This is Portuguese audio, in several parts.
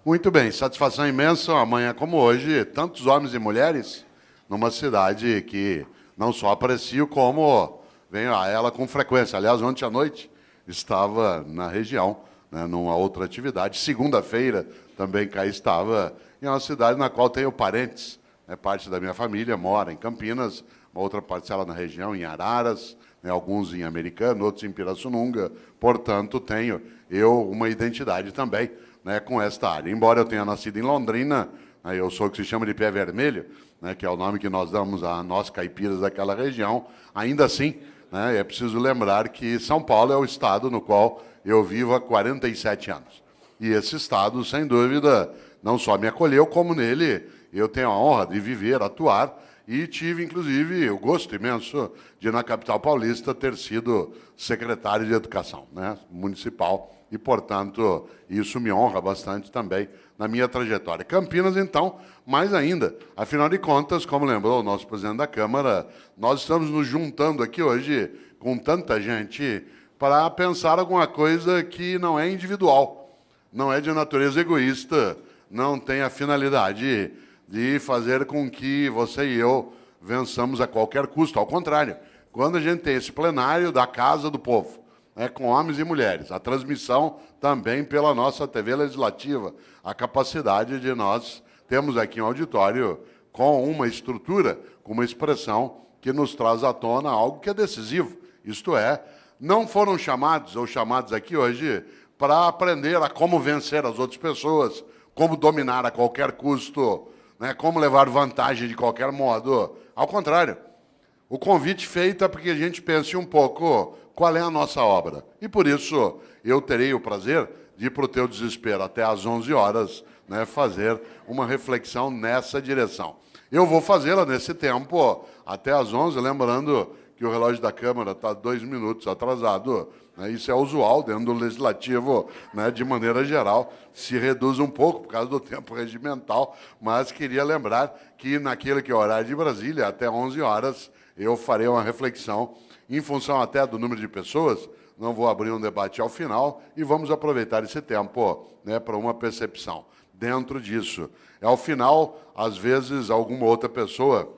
Muito bem, satisfação imensa, amanhã como hoje, tantos homens e mulheres numa cidade que não só aprecio, como venho a ela com frequência. Aliás, ontem à noite estava na região, né, numa outra atividade. Segunda-feira também cá estava, em uma cidade na qual tenho parentes. Né, parte da minha família mora em Campinas, uma outra parcela na região, em Araras, né, alguns em Americana, outros em Pirassununga. Portanto, tenho eu uma identidade também, né, com esta área. Embora eu tenha nascido em Londrina, né, eu sou o que se chama de pé vermelho, né, que é o nome que nós damos a nós caipiras daquela região, ainda assim, né, é preciso lembrar que São Paulo é o estado no qual eu vivo há 47 anos. E esse estado, sem dúvida, não só me acolheu, como nele eu tenho a honra de viver, atuar, e tive, inclusive, o gosto imenso de, na capital paulista, ter sido secretário de Educação, né, municipal, e, portanto, isso me honra bastante também na minha trajetória. Campinas, então, mais ainda. Afinal de contas, como lembrou o nosso presidente da Câmara, nós estamos nos juntando aqui hoje com tanta gente para pensar alguma coisa que não é individual, não é de natureza egoísta, não tem a finalidade de fazer com que você e eu vençamos a qualquer custo. Ao contrário, quando a gente tem esse plenário da Casa do Povo, né, com homens e mulheres, a transmissão também pela nossa TV Legislativa, a capacidade de nós termos aqui um auditório com uma estrutura, com uma expressão que nos traz à tona algo que é decisivo. Isto é, não foram chamados ou chamados aqui hoje para aprender a como vencer as outras pessoas, como dominar a qualquer custo, né, como levar vantagem de qualquer modo. Ao contrário, o convite feito é porque a gente pense um pouco qual é a nossa obra. E, por isso, eu terei o prazer de, para o teu desespero, até às 11 horas, né, fazer uma reflexão nessa direção. Eu vou fazê-la nesse tempo, até às 11, lembrando que o relógio da Câmara está 2 minutos atrasado. Né, isso é usual dentro do Legislativo, né, de maneira geral, se reduz um pouco por causa do tempo regimental, mas queria lembrar que, naquele que é o horário de Brasília, até 11 horas, eu farei uma reflexão em função até do número de pessoas. Não vou abrir um debate ao final e vamos aproveitar esse tempo, né, para uma percepção. Dentro disso, ao final, às vezes, alguma outra pessoa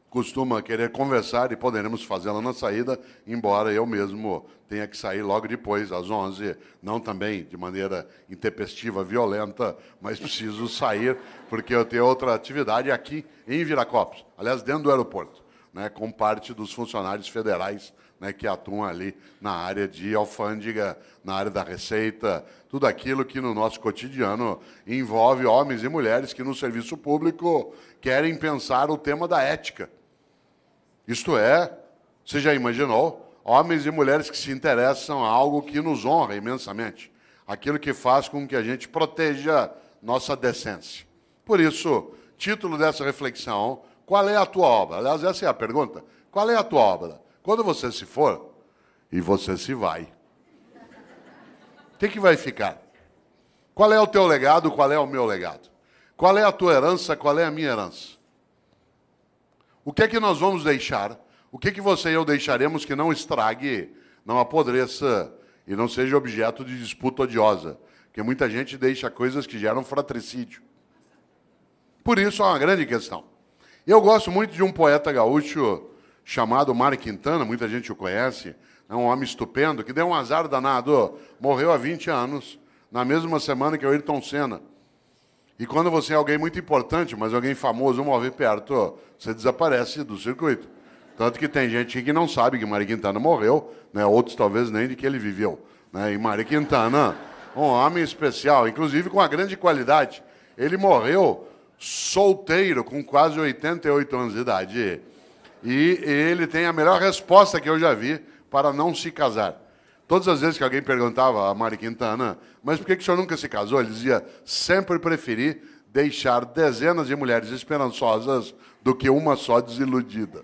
costuma querer conversar e poderemos fazê-la na saída, embora eu mesmo tenha que sair logo depois, às 11, não também de maneira intempestiva, violenta, mas preciso sair porque eu tenho outra atividade aqui em Viracopos, aliás, dentro do aeroporto, né, com parte dos funcionários federais, né, que atuam ali na área de alfândega, na área da receita, tudo aquilo que no nosso cotidiano envolve homens e mulheres que no serviço público querem pensar o tema da ética. Isto é, você já imaginou, homens e mulheres que se interessam a algo que nos honra imensamente, aquilo que faz com que a gente proteja nossa decência. Por isso, título dessa reflexão: qual é a tua obra? Aliás, essa é a pergunta. Qual é a tua obra? Quando você se for, e você se vai, o que vai ficar? Qual é o teu legado? Qual é o meu legado? Qual é a tua herança? Qual é a minha herança? O que é que nós vamos deixar? O que é que você e eu deixaremos que não estrague, não apodreça e não seja objeto de disputa odiosa? Porque muita gente deixa coisas que geram fratricídio. Por isso é uma grande questão. Eu gosto muito de um poeta gaúcho chamado Mário Quintana, muita gente o conhece, é um homem estupendo, que deu um azar danado, morreu há 20 anos, na mesma semana que o Ayrton Senna. E quando você é alguém muito importante, mas alguém famoso morre perto, você desaparece do circuito. Tanto que tem gente que não sabe que Mário Quintana morreu, né? Outros talvez nem de que ele viveu. Né? E Mário Quintana, um homem especial, inclusive com uma grande qualidade. Ele morreu solteiro, com quase 88 anos de idade. E ele tem a melhor resposta que eu já vi para não se casar. Todas as vezes que alguém perguntava a Mário Quintana, mas por que o senhor nunca se casou? Ele dizia: sempre preferi deixar dezenas de mulheres esperançosas do que uma só desiludida.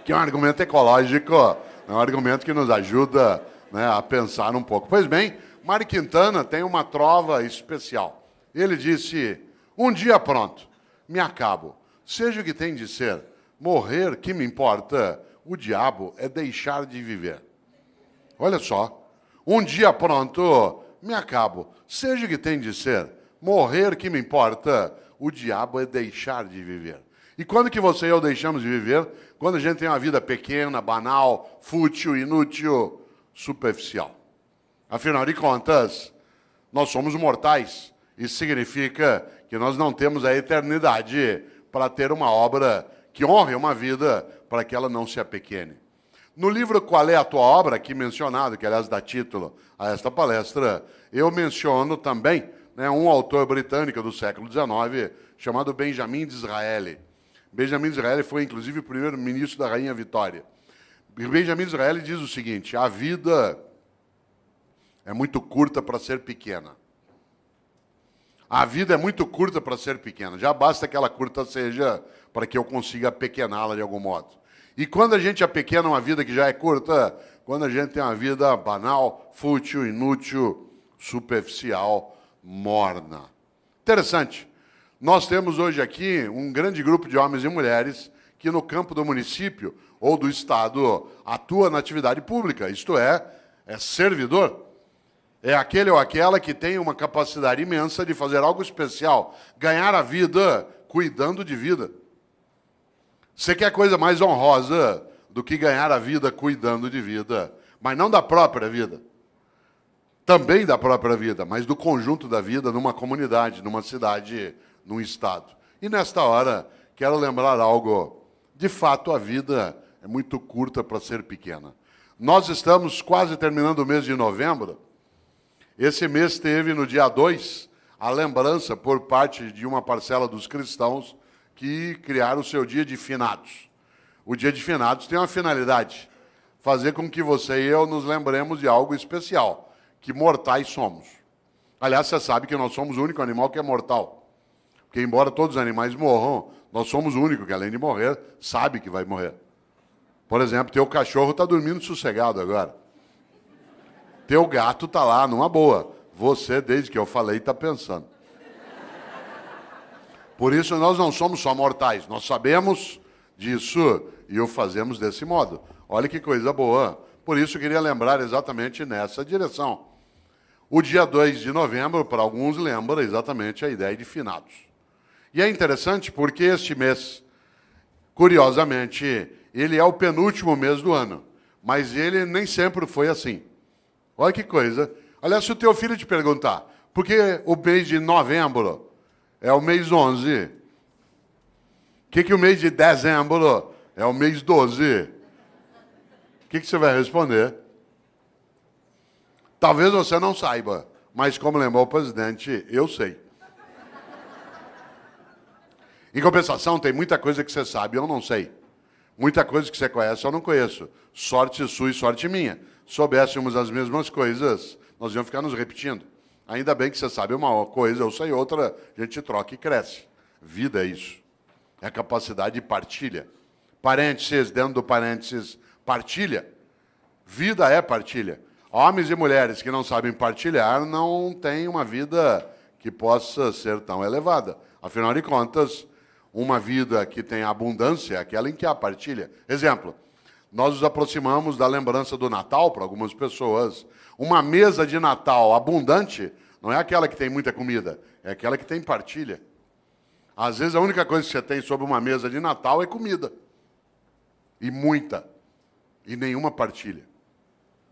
Que é um argumento ecológico, é um argumento que nos ajuda, né, a pensar um pouco. Pois bem, Mário Quintana tem uma trova especial. Ele disse: um dia pronto, me acabo. Seja o que tem de ser, morrer, que me importa? O diabo é deixar de viver. Olha só, um dia pronto, me acabo. Seja o que tem de ser, morrer que me importa, o diabo é deixar de viver. E quando que você e eu deixamos de viver? Quando a gente tem uma vida pequena, banal, fútil, inútil, superficial. Afinal de contas, nós somos mortais. Isso significa que nós não temos a eternidade para ter uma obra que honre uma vida para que ela não se apequene. No livro Qual é a Tua Obra, aqui mencionado, que aliás dá título a esta palestra, eu menciono também um autor britânico do século XIX chamado Benjamin Disraeli. Benjamin Disraeli foi, inclusive, o primeiro-ministro da Rainha Vitória. Benjamin Disraeli diz o seguinte: a vida é muito curta para ser pequena. A vida é muito curta para ser pequena. Já basta que ela curta seja para que eu consiga apequená-la de algum modo. E quando a gente apequena uma vida que já é curta, quando a gente tem uma vida banal, fútil, inútil, superficial, morna. Interessante. Nós temos hoje aqui um grande grupo de homens e mulheres que no campo do município ou do estado atua na atividade pública, isto é servidor. É aquele ou aquela que tem uma capacidade imensa de fazer algo especial, ganhar a vida cuidando de vida. Você quer coisa mais honrosa do que ganhar a vida cuidando de vida, mas não da própria vida. Também da própria vida, mas do conjunto da vida numa comunidade, numa cidade, num estado. E nesta hora, quero lembrar algo. De fato, a vida é muito curta para ser pequena. Nós estamos quase terminando o mês de novembro. Esse mês teve, no dia 2, a lembrança por parte de uma parcela dos cristãos que criaram o seu dia de finados. O dia de finados tem uma finalidade: fazer com que você e eu nos lembremos de algo especial, que mortais somos. Aliás, você sabe que nós somos o único animal que é mortal. Porque, embora todos os animais morram, nós somos o único que, além de morrer, sabe que vai morrer. Por exemplo, teu cachorro está dormindo sossegado agora. Teu gato está lá, numa boa. Você, desde que eu falei, está pensando. Por isso, nós não somos só mortais. Nós sabemos disso e o fazemos desse modo. Olha que coisa boa. Por isso, eu queria lembrar exatamente nessa direção. O dia 2 de novembro, para alguns, lembra exatamente a ideia de finados. E é interessante porque este mês, curiosamente, ele é o penúltimo mês do ano. Mas ele nem sempre foi assim. Olha que coisa. Aliás, se o teu filho te perguntar, por que o mês de novembro é o mês 11? O que o mês de dezembro é o mês 12? O que você vai responder? Talvez você não saiba, mas como lembrou o presidente, eu sei. Em compensação, tem muita coisa que você sabe e eu não sei. Muita coisa que você conhece eu não conheço. Sorte sua e sorte minha. Soubéssemos as mesmas coisas, nós íamos ficar nos repetindo. Ainda bem que você sabe uma coisa, eu sei outra, a gente troca e cresce. Vida é isso. É a capacidade de partilha. Parênteses, dentro do parênteses, partilha. Vida é partilha. Homens e mulheres que não sabem partilhar não têm uma vida que possa ser tão elevada. Afinal de contas, uma vida que tem abundância é aquela em que há partilha. Exemplo, nós nos aproximamos da lembrança do Natal para algumas pessoas. Uma mesa de Natal abundante não é aquela que tem muita comida, é aquela que tem partilha. Às vezes, a única coisa que você tem sobre uma mesa de Natal é comida. E muita. E nenhuma partilha.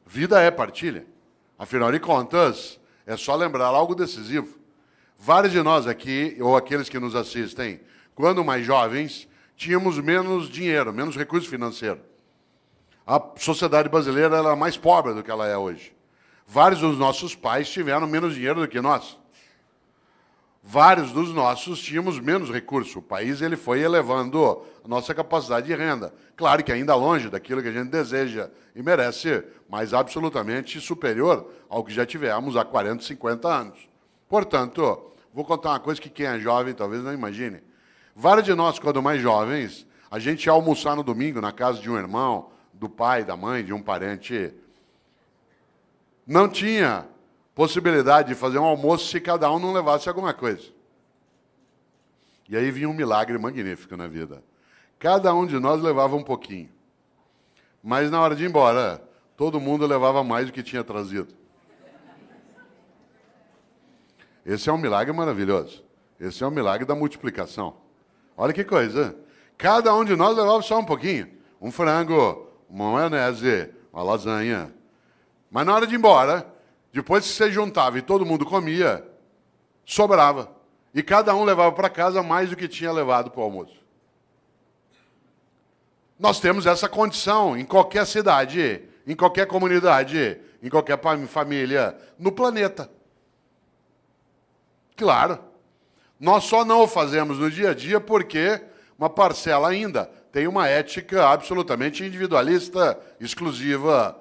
Vida é partilha. Afinal de contas, é só lembrar algo decisivo. Vários de nós aqui, ou aqueles que nos assistem, quando mais jovens, tínhamos menos dinheiro, menos recurso financeiro. A sociedade brasileira era mais pobre do que ela é hoje. Vários dos nossos pais tiveram menos dinheiro do que nós. Vários dos nossos tínhamos menos recurso. O país ele foi elevando a nossa capacidade de renda. Claro que ainda longe daquilo que a gente deseja e merece, mas absolutamente superior ao que já tivemos há 40, 50 anos. Portanto, vou contar uma coisa que quem é jovem talvez não imagine. Vários de nós, quando mais jovens, a gente ia almoçar no domingo na casa de um irmão, do pai, da mãe, de um parente. Não tinha possibilidade de fazer um almoço se cada um não levasse alguma coisa. E aí vinha um milagre magnífico na vida. Cada um de nós levava um pouquinho. Mas na hora de ir embora, todo mundo levava mais do que tinha trazido. Esse é um milagre maravilhoso. Esse é um milagre da multiplicação. Olha que coisa. Cada um de nós levava só um pouquinho. Um frango, uma maionese, uma lasanha. Mas na hora de ir embora, depois que você juntava e todo mundo comia, sobrava. E cada um levava para casa mais do que tinha levado para o almoço. Nós temos essa condição em qualquer cidade, em qualquer comunidade, em qualquer família, no planeta. Claro. Nós só não o fazemos no dia a dia porque uma parcela ainda tem uma ética absolutamente individualista, exclusiva,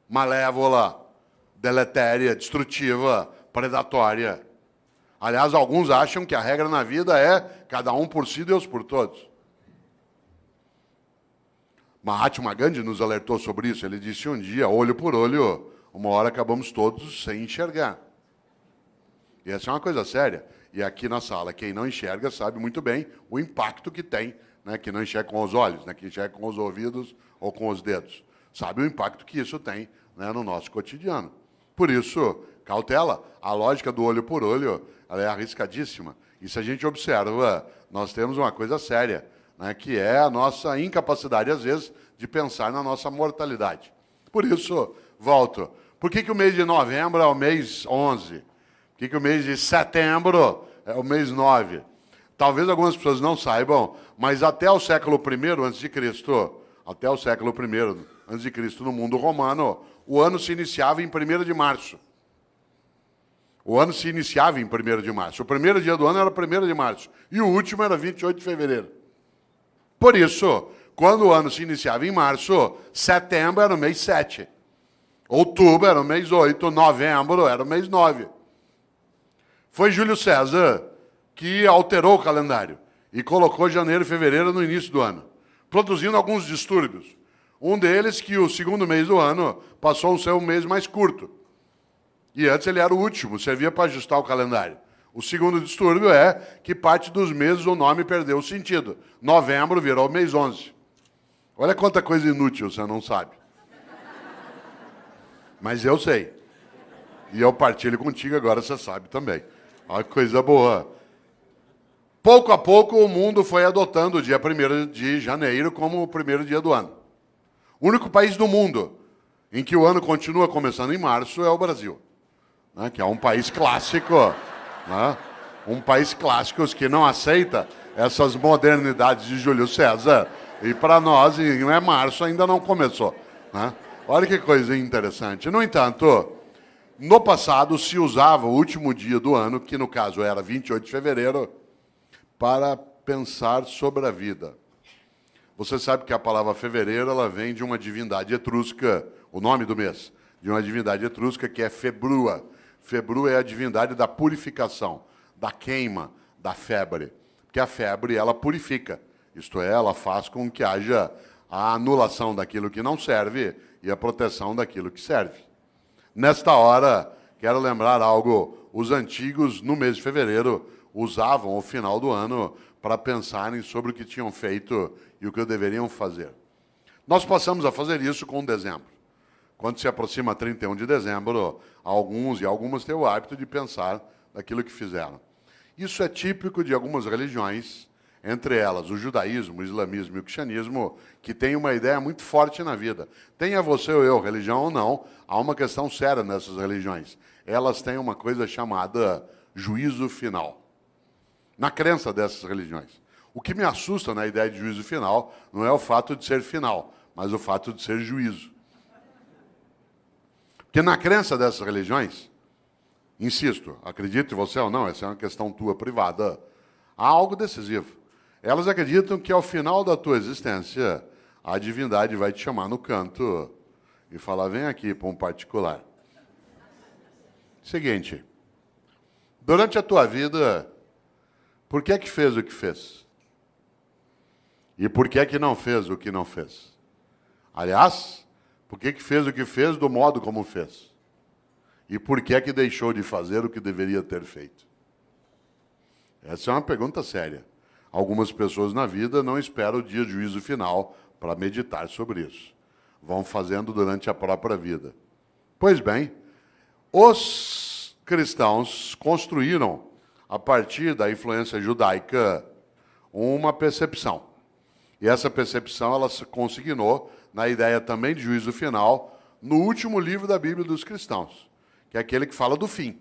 malévola, deletéria, destrutiva, predatória. Aliás, alguns acham que a regra na vida é cada um por si, Deus por todos. Mahatma Gandhi nos alertou sobre isso. Ele disse um dia, olho por olho, uma hora acabamos todos sem enxergar. E essa é uma coisa séria. E aqui na sala, quem não enxerga sabe muito bem o impacto que tem, né, que não enxerga com os olhos, né, que enxerga com os ouvidos ou com os dedos. Sabe o impacto que isso tem, né, no nosso cotidiano. Por isso, cautela. A lógica do olho por olho, ela é arriscadíssima. E se a gente observa, nós temos uma coisa séria, né, que é a nossa incapacidade, às vezes, de pensar na nossa mortalidade. Por isso, volto. Por que o mês de novembro é o mês 11? Por que o mês de setembro é o mês 9? Talvez algumas pessoas não saibam, mas até o século I a.C., até o século I a.C., no mundo romano, o ano se iniciava em 1º de março. O ano se iniciava em 1º de março. O primeiro dia do ano era 1º de março. E o último era 28 de fevereiro. Por isso, quando o ano se iniciava em março, setembro era o mês 7. Outubro era o mês 8. Novembro era o mês 9. Foi Júlio César que alterou o calendário e colocou janeiro e fevereiro no início do ano, produzindo alguns distúrbios. Um deles que o segundo mês do ano passou a ser um mês mais curto. E antes ele era o último, servia para ajustar o calendário. O segundo distúrbio é que parte dos meses o nome perdeu o sentido. Novembro virou mês 11. Olha quanta coisa inútil você não sabe. Mas eu sei. E eu partilho contigo, agora você sabe também. Olha que coisa boa. Pouco a pouco o mundo foi adotando o dia 1º de janeiro como o primeiro dia do ano. O único país do mundo em que o ano continua começando em março é o Brasil, né, que é um país clássico, né, um país clássico que não aceita essas modernidades de Júlio César. E para nós, não é março, ainda não começou. Né? Olha que coisa interessante. No entanto, no passado se usava o último dia do ano, que no caso era 28 de fevereiro, para pensar sobre a vida. Você sabe que a palavra fevereiro ela vem de uma divindade etrusca, o nome do mês, de uma divindade etrusca que é Februa. Februa é a divindade da purificação, da queima, da febre. Porque a febre, ela purifica. Isto é, ela faz com que haja a anulação daquilo que não serve e a proteção daquilo que serve. Nesta hora, quero lembrar algo. Os antigos, no mês de fevereiro, usavam o final do ano para pensarem sobre o que tinham feito e o que deveriam fazer. Nós passamos a fazer isso com dezembro. Quando se aproxima 31 de dezembro, alguns e algumas têm o hábito de pensar naquilo que fizeram. Isso é típico de algumas religiões, entre elas o judaísmo, o islamismo e o cristianismo, que tem uma ideia muito forte na vida. Tenha você ou eu religião ou não, há uma questão séria nessas religiões. Elas têm uma coisa chamada juízo final. Na crença dessas religiões. O que me assusta na ideia de juízo final não é o fato de ser final, mas o fato de ser juízo. Porque na crença dessas religiões, insisto, acredite você ou não, essa é uma questão tua privada, há algo decisivo. Elas acreditam que ao final da tua existência, a divindade vai te chamar no canto e falar, vem aqui para um particular. Seguinte, durante a tua vida, por que é que fez o que fez? E por que é que não fez o que não fez? Aliás, por que é que fez o que fez do modo como fez? E por que é que deixou de fazer o que deveria ter feito? Essa é uma pergunta séria. Algumas pessoas na vida não esperam o dia de juízo final para meditar sobre isso. Vão fazendo durante a própria vida. Pois bem, os cristãos construíram, a partir da influência judaica, uma percepção. E essa percepção ela se consignou na ideia também de juízo final, no último livro da Bíblia dos cristãos, que é aquele que fala do fim,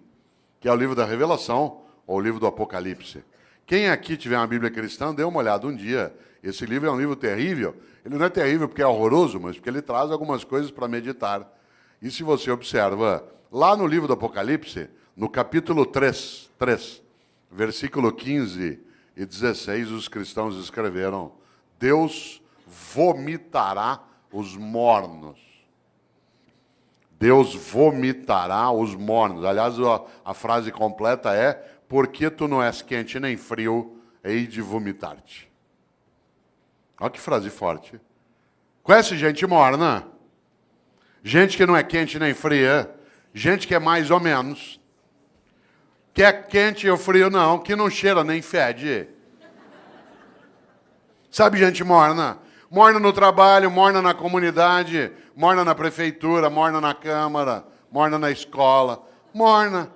que é o livro da Revelação, ou o livro do Apocalipse. Quem aqui tiver uma Bíblia cristã, dê uma olhada um dia. Esse livro é um livro terrível. Ele não é terrível porque é horroroso, mas porque ele traz algumas coisas para meditar. E se você observa, lá no livro do Apocalipse, no capítulo 3, versículo 15 e 16, os cristãos escreveram: Deus vomitará os mornos. Deus vomitará os mornos. Aliás, a frase completa é: porque tu não és quente nem frio, hei de vomitar-te. Olha que frase forte. Conhece gente morna? Gente que não é quente nem fria, gente que é mais ou menos. Que é quente ou frio não, que não cheira nem fede. Sabe gente morna? Morna no trabalho, morna na comunidade, morna na prefeitura, morna na câmara, morna na escola. Morna.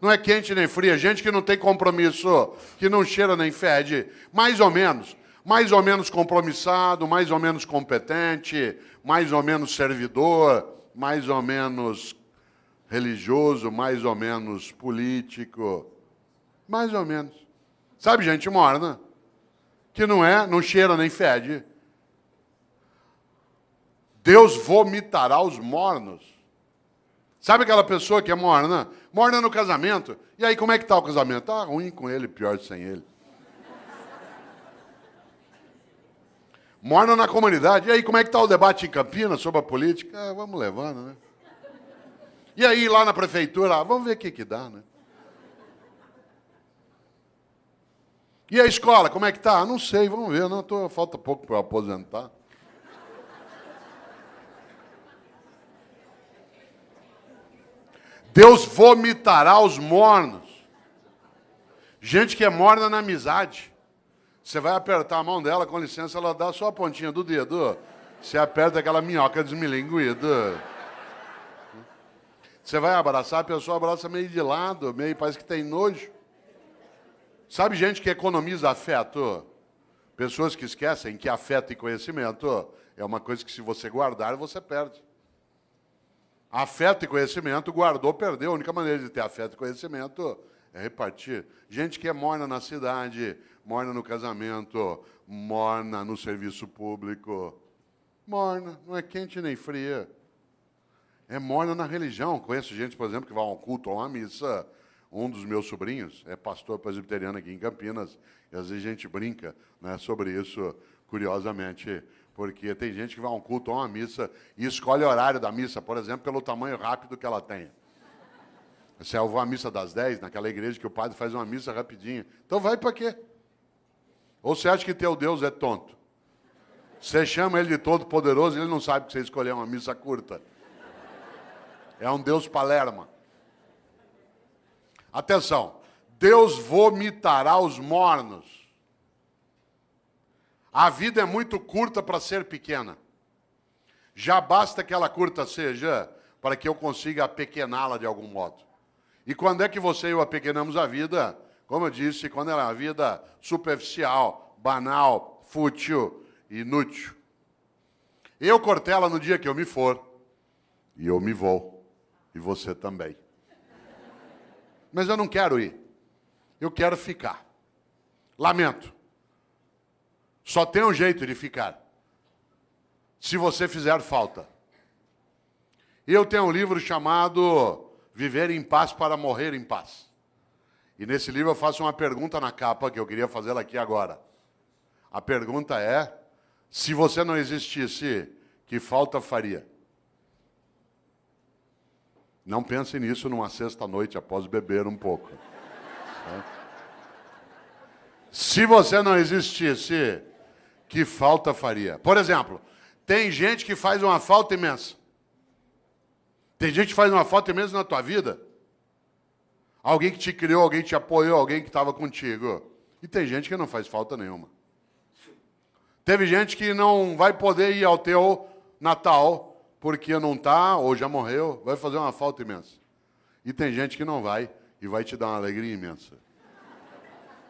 Não é quente nem fria, gente que não tem compromisso, que não cheira nem fede. Mais ou menos compromissado, mais ou menos competente, mais ou menos servidor, mais ou menos religioso, mais ou menos político. Mais ou menos. Sabe gente morna? Que não cheira nem fede. Deus vomitará os mornos. Sabe aquela pessoa que é morna? Morna no casamento. E aí, como é que está o casamento? Tá ruim com ele, pior sem ele. Morna na comunidade. E aí, como é que está o debate em Campinas sobre a política? Vamos levando, né? E aí, lá na prefeitura, vamos ver o que dá, né? E a escola, como é que está? Não sei, vamos ver. Falta pouco para eu aposentar. Deus vomitará os mornos. Gente que é morna na amizade. Você vai apertar a mão dela, com licença, ela dá só a pontinha do dedo. Você aperta aquela minhoca desmilinguida. Você vai abraçar, a pessoa abraça meio de lado, meio parece que tem nojo. Sabe gente que economiza afeto? Pessoas que esquecem que afeto e conhecimento é uma coisa que se você guardar, você perde. Afeto e conhecimento, guardou, perdeu. A única maneira de ter afeto e conhecimento é repartir. Gente que é morna na cidade, morna no casamento, morna no serviço público. Morna, não é quente nem fria. É morna na religião. Conheço gente, por exemplo, que vai a um culto ou a uma missa. Um dos meus sobrinhos é pastor presbiteriano aqui em Campinas. E às vezes a gente brinca, né, sobre isso, curiosamente. Porque tem gente que vai a um culto ou a uma missa e escolhe o horário da missa, por exemplo, pelo tamanho rápido que ela tem. Se eu vou à missa das 10, naquela igreja que o padre faz uma missa rapidinho. Então vai para quê? Ou você acha que teu Deus é tonto? Você chama ele de todo-poderoso e ele não sabe que você escolheu uma missa curta. É um Deus palerma. Atenção. Deus vomitará os mornos. A vida é muito curta para ser pequena. Já basta que ela curta seja para que eu consiga apequená-la de algum modo. E quando é que você e eu apequenamos a vida? Como eu disse, quando ela é uma vida superficial, banal, fútil, inútil. Eu cortei ela no dia que eu me for. E eu me vou. E você também. Mas eu não quero ir. Eu quero ficar. Lamento. Só tem um jeito de ficar. Se você fizer falta. Eu tenho um livro chamado Viver em Paz para Morrer em Paz. E nesse livro eu faço uma pergunta na capa, que eu queria fazê-la aqui agora. A pergunta é: se você não existisse, que falta faria? Não pense nisso numa sexta-noite após beber um pouco. Se você não existisse, que falta faria? Por exemplo, tem gente que faz uma falta imensa. Tem gente que faz uma falta imensa na tua vida. Alguém que te criou, alguém que te apoiou, alguém que estava contigo. E tem gente que não faz falta nenhuma. Teve gente que não vai poder ir ao teu Natal porque não está ou já morreu, vai fazer uma falta imensa. E tem gente que não vai e vai te dar uma alegria imensa.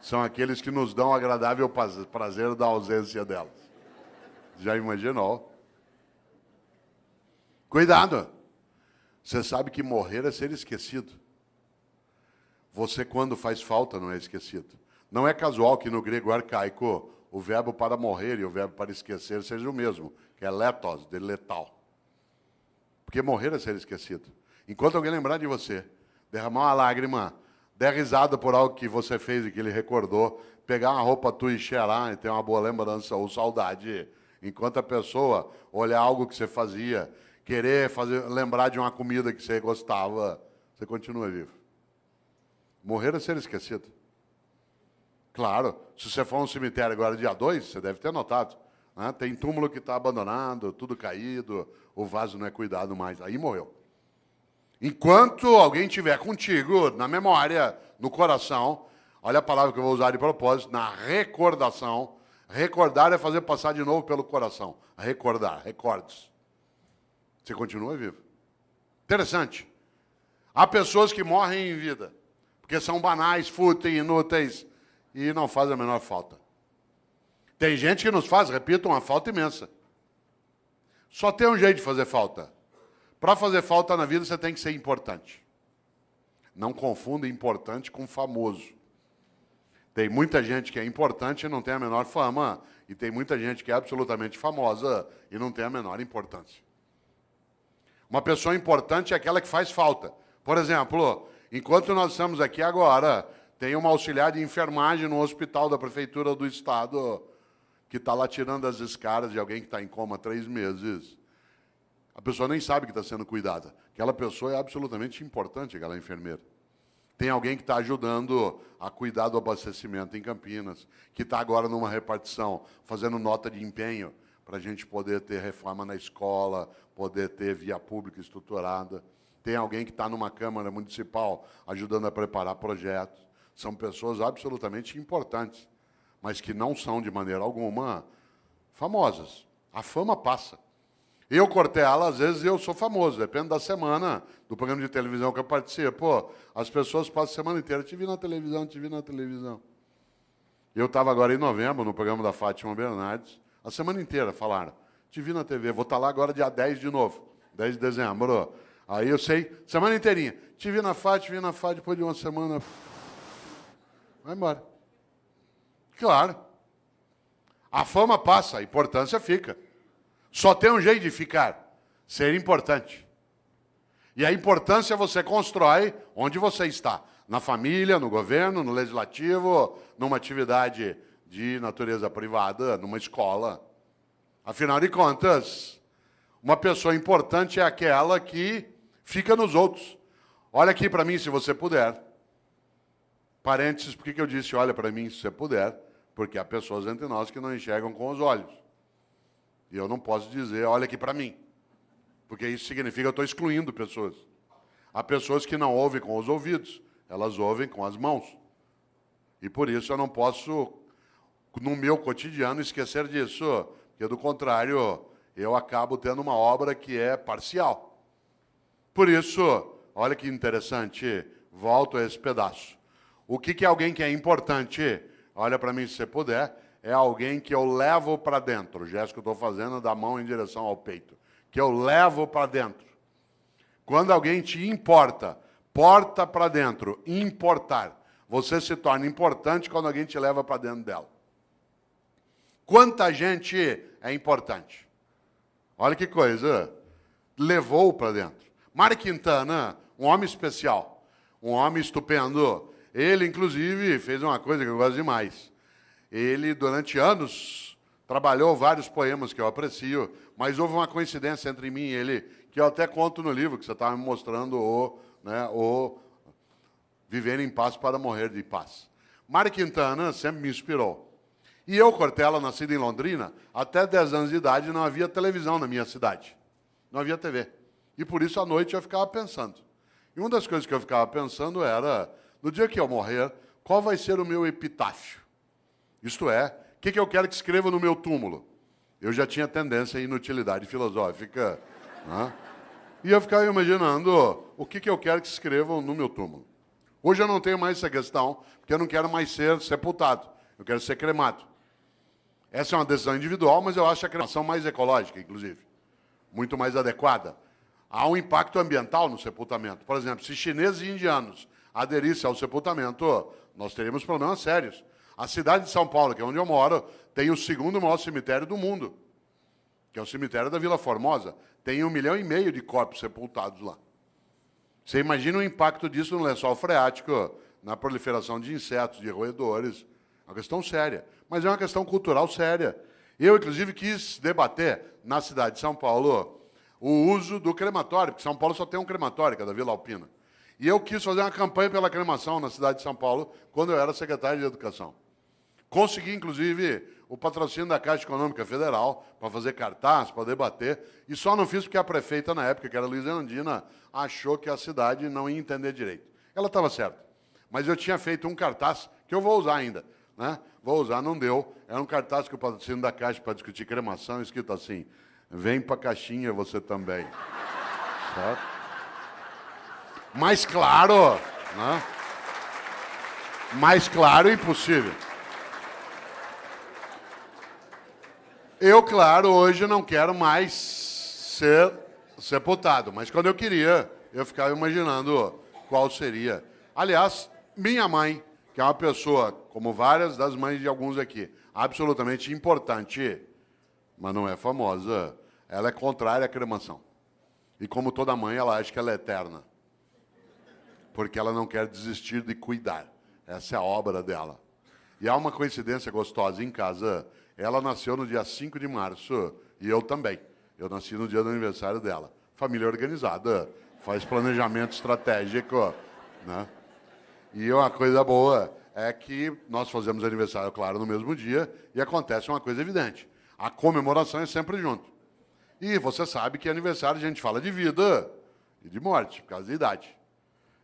São aqueles que nos dão o agradável prazer da ausência delas. Já imaginou? Cuidado! Você sabe que morrer é ser esquecido. Você, quando faz falta, não é esquecido. Não é casual que no grego arcaico o verbo para morrer e o verbo para esquecer seja o mesmo, que é letos, de letal. Porque morrer é ser esquecido. Enquanto alguém lembrar de você, derramar uma lágrima, der risada por algo que você fez e que ele recordou, pegar uma roupa tua e cheirar e ter uma boa lembrança ou saudade, enquanto a pessoa olhar algo que você fazia, querer lembrar de uma comida que você gostava, você continua vivo. Morrer é ser esquecido. Claro, se você for a um cemitério agora dia 2, você deve ter notado, né? Tem túmulo que está abandonado, tudo caído, o vaso não é cuidado mais, aí morreu. Enquanto alguém estiver contigo, na memória, no coração, olha a palavra que eu vou usar de propósito, na recordação. Recordar é fazer passar de novo pelo coração. Recordar, recordes. Você continua vivo. Interessante. Há pessoas que morrem em vida, porque são banais, fúteis, inúteis, e não fazem a menor falta. Tem gente que nos faz, repito, uma falta imensa. Só tem um jeito de fazer falta. Para fazer falta na vida, você tem que ser importante. Não confunda importante com famoso. Tem muita gente que é importante e não tem a menor fama, e tem muita gente que é absolutamente famosa e não tem a menor importância. Uma pessoa importante é aquela que faz falta. Por exemplo, enquanto nós estamos aqui agora, tem uma auxiliar de enfermagem no hospital da Prefeitura do Estado que está lá tirando as escaras de alguém que está em coma há 3 meses. A pessoa nem sabe que está sendo cuidada. Aquela pessoa é absolutamente importante, aquela enfermeira. Tem alguém que está ajudando a cuidar do abastecimento em Campinas, que está agora numa repartição, fazendo nota de empenho para a gente poder ter reforma na escola, poder ter via pública estruturada. Tem alguém que está numa Câmara Municipal ajudando a preparar projetos. São pessoas absolutamente importantes, mas que não são, de maneira alguma, famosas. A fama passa. Eu, Cortella, às vezes eu sou famoso, depende da semana, do programa de televisão que eu participo. As pessoas passam a semana inteira, te vi na televisão, te vi na televisão. Eu estava agora em novembro, no programa da Fátima Bernardes, a semana inteira falaram, te vi na TV, vou estar lá agora dia 10 de novo, 10 de dezembro. Aí eu sei, semana inteirinha, te vi na Fátima, depois de uma semana, vai embora. Claro. A fama passa, a importância fica. Só tem um jeito de ficar, ser importante. E a importância você constrói onde você está. Na família, no governo, no legislativo, numa atividade de natureza privada, numa escola. Afinal de contas, uma pessoa importante é aquela que fica nos outros. Olha aqui para mim, se você puder. Parênteses, por que eu disse olha para mim, se você puder? Porque há pessoas entre nós que não enxergam com os olhos. E eu não posso dizer, olha aqui para mim, porque isso significa que eu estou excluindo pessoas. Há pessoas que não ouvem com os ouvidos, elas ouvem com as mãos. E por isso eu não posso, no meu cotidiano, esquecer disso, porque do contrário, eu acabo tendo uma obra que é parcial. Por isso, olha que interessante, volto a esse pedaço. O que é alguém que é importante? Olha para mim se você puder. É alguém que eu levo para dentro. O gesto que eu estou fazendo é da mão em direção ao peito. Que eu levo para dentro. Quando alguém te importa, porta para dentro, importar. Você se torna importante quando alguém te leva para dentro dela. Quanta gente é importante? Olha que coisa. Levou para dentro. Mário Quintana, um homem especial. Um homem estupendo. Ele, inclusive, fez uma coisa que eu gosto demais. Ele, durante anos, trabalhou vários poemas que eu aprecio, mas houve uma coincidência entre mim e ele, que eu até conto no livro, que você estava me mostrando, o Viver em Paz para Morrer de Paz. Mário Quintana sempre me inspirou. E eu, Cortella, nascido em Londrina, até 10 anos de idade não havia televisão na minha cidade. Não havia TV. E por isso, à noite, eu ficava pensando. E uma das coisas que eu ficava pensando era, no dia que eu morrer, qual vai ser o meu epitáfio? Isto é, o que eu quero que escreva no meu túmulo? Eu já tinha tendência à inutilidade filosófica. Né? E eu ficava imaginando o que eu quero que escrevam no meu túmulo. Hoje eu não tenho mais essa questão, porque eu não quero mais ser sepultado. Eu quero ser cremado. Essa é uma decisão individual, mas eu acho a cremação mais ecológica, inclusive. Muito mais adequada. Há um impacto ambiental no sepultamento. Por exemplo, se chineses e indianos aderissem ao sepultamento, nós teríamos problemas sérios. A cidade de São Paulo, que é onde eu moro, tem o segundo maior cemitério do mundo, que é o cemitério da Vila Formosa. Tem 1,5 milhão de corpos sepultados lá. Você imagina o impacto disso no lençol freático, na proliferação de insetos, de roedores. É uma questão séria, mas é uma questão cultural séria. Eu, inclusive, quis debater na cidade de São Paulo o uso do crematório, porque São Paulo só tem um crematório, que é da Vila Alpina. E eu quis fazer uma campanha pela cremação na cidade de São Paulo, quando eu era secretário de Educação. Consegui, inclusive, o patrocínio da Caixa Econômica Federal para fazer cartaz, para debater, e só não fiz porque a prefeita, na época, que era Luiza Erundina, achou que a cidade não ia entender direito. Ela estava certa. Mas eu tinha feito um cartaz, que eu vou usar ainda. Né? Vou usar, não deu. Era um cartaz que o patrocínio da Caixa para discutir cremação, escrito assim, vem para a caixinha você também. Certo? Mais claro, né? Mais claro impossível. Eu, claro, hoje não quero mais ser sepultado, mas quando eu queria, eu ficava imaginando qual seria. Aliás, minha mãe, que é uma pessoa, como várias das mães de alguns aqui, absolutamente importante, mas não é famosa, ela é contrária à cremação. E como toda mãe, ela acha que ela é eterna. Porque ela não quer desistir de cuidar. Essa é a obra dela. E há uma coincidência gostosa em casa. Ela nasceu no dia 5 de março e eu também. Eu nasci no dia do aniversário dela. Família organizada, faz planejamento estratégico. Né? E uma coisa boa é que nós fazemos aniversário, claro, no mesmo dia e acontece uma coisa evidente. A comemoração é sempre junto. E você sabe que aniversário a gente fala de vida e de morte, por causa da idade.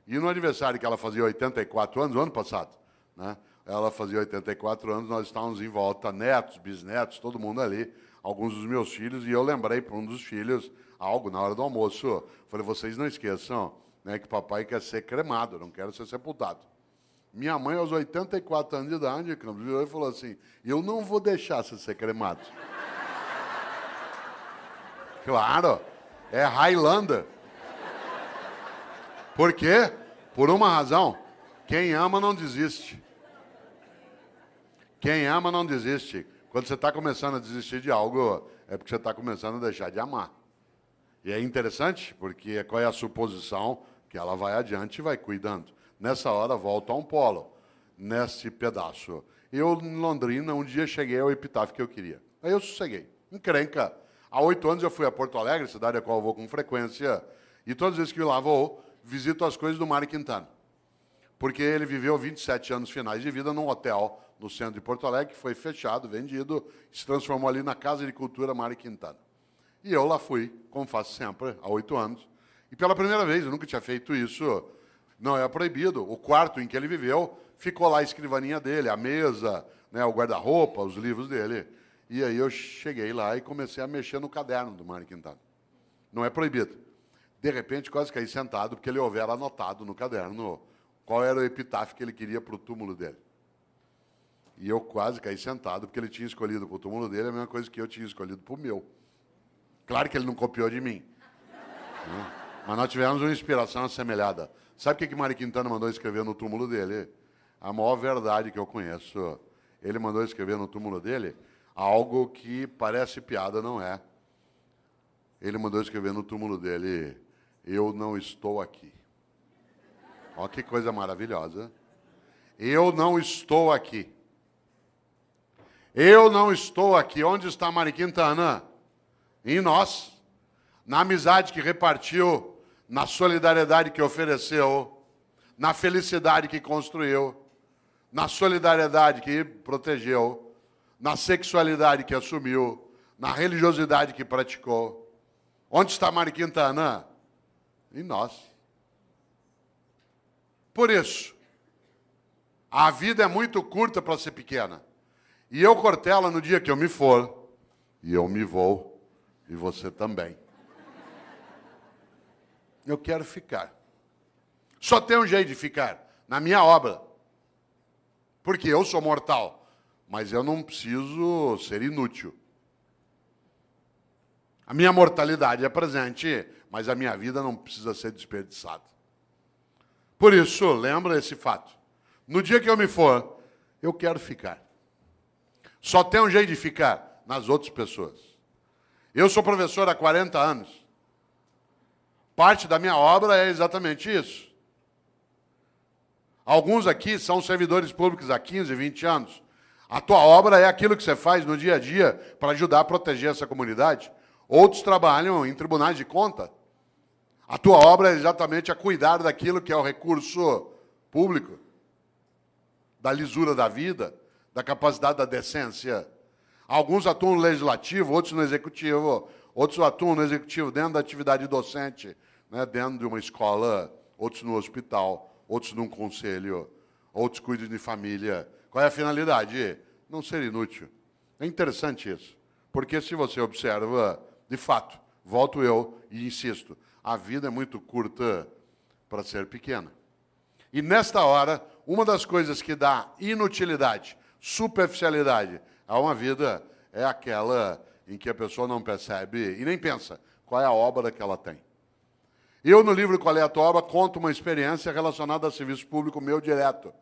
E no aniversário que ela fazia 84 anos, o ano passado, né? Ela fazia 84 anos, nós estávamos em volta, netos, bisnetos, todo mundo ali, alguns dos meus filhos, e eu lembrei para um dos filhos algo na hora do almoço. Falei, vocês não esqueçam, né, que papai quer ser cremado, não quer ser sepultado. Minha mãe, aos 84 anos de idade, virou e falou assim, eu não vou deixar você ser cremado. Claro, é Highlander. Por quê? Por uma razão, quem ama não desiste. Quem ama não desiste. Quando você está começando a desistir de algo, é porque você está começando a deixar de amar. E é interessante, porque qual é a suposição? Que ela vai adiante e vai cuidando. Nessa hora, volta a um polo, nesse pedaço. Eu, em Londrina, um dia cheguei ao epitáfio que eu queria. Aí eu sosseguei. Encrenca. Há 8 anos eu fui a Porto Alegre, cidade a qual eu vou com frequência, e todas as vezes que eu lá vou, visito as coisas do Mário Quintana. Porque ele viveu 27 anos finais de vida num hotel no centro de Porto Alegre, que foi fechado, vendido, se transformou ali na Casa de Cultura Mário Quintana. E eu lá fui, como faço sempre, há 8 anos. E pela primeira vez, eu nunca tinha feito isso, não é proibido. O quarto em que ele viveu, ficou lá a escrivaninha dele, a mesa, né, o guarda-roupa, os livros dele. E aí eu cheguei lá e comecei a mexer no caderno do Mário Quintana. Não é proibido. De repente, quase caí sentado, porque ele houvera anotado no caderno qual era o epitáfio que ele queria para o túmulo dele. E eu quase caí sentado, porque ele tinha escolhido para o túmulo dele a mesma coisa que eu tinha escolhido para o meu. Claro que ele não copiou de mim. Né? Mas nós tivemos uma inspiração assemelhada. Sabe o que Mário Quintana mandou escrever no túmulo dele? A maior verdade que eu conheço. Ele mandou escrever no túmulo dele algo que parece piada, não é. Ele mandou escrever no túmulo dele, eu não estou aqui. Olha que coisa maravilhosa. Eu não estou aqui. Eu não estou aqui. Onde está Mário Quintana? Em nós. Na amizade que repartiu, na solidariedade que ofereceu, na felicidade que construiu, na solidariedade que protegeu, na sexualidade que assumiu, na religiosidade que praticou. Onde está Mário Quintana? Em nós. Por isso, a vida é muito curta para ser pequena. E eu, Cortella, no dia que eu me for, e eu me vou, e você também. Eu quero ficar. Só tem um jeito de ficar, na minha obra. Porque eu sou mortal, mas eu não preciso ser inútil. A minha mortalidade é presente, mas a minha vida não precisa ser desperdiçada. Por isso, lembra esse fato. No dia que eu me for, eu quero ficar. Só tem um jeito de ficar, nas outras pessoas. Eu sou professor há 40 anos. Parte da minha obra é exatamente isso. Alguns aqui são servidores públicos há 15, 20 anos. A tua obra é aquilo que você faz no dia a dia para ajudar a proteger essa comunidade. Outros trabalham em tribunais de conta. A tua obra é exatamente a cuidar daquilo que é o recurso público, da lisura da vida, da capacidade da decência. Alguns atuam no legislativo, outros no executivo, outros atuam no executivo dentro da atividade docente, né, dentro de uma escola, outros no hospital, outros num conselho, outros cuidam de família. Qual é a finalidade? Não ser inútil. É interessante isso, porque se você observa, de fato, volto eu e insisto, a vida é muito curta para ser pequena. E nesta hora, uma das coisas que dá inutilidade, superficialidade a uma vida é aquela em que a pessoa não percebe e nem pensa qual é a obra que ela tem. Eu, no livro Qual é a Tua Obra, conto uma experiência relacionada a serviço público meu direto.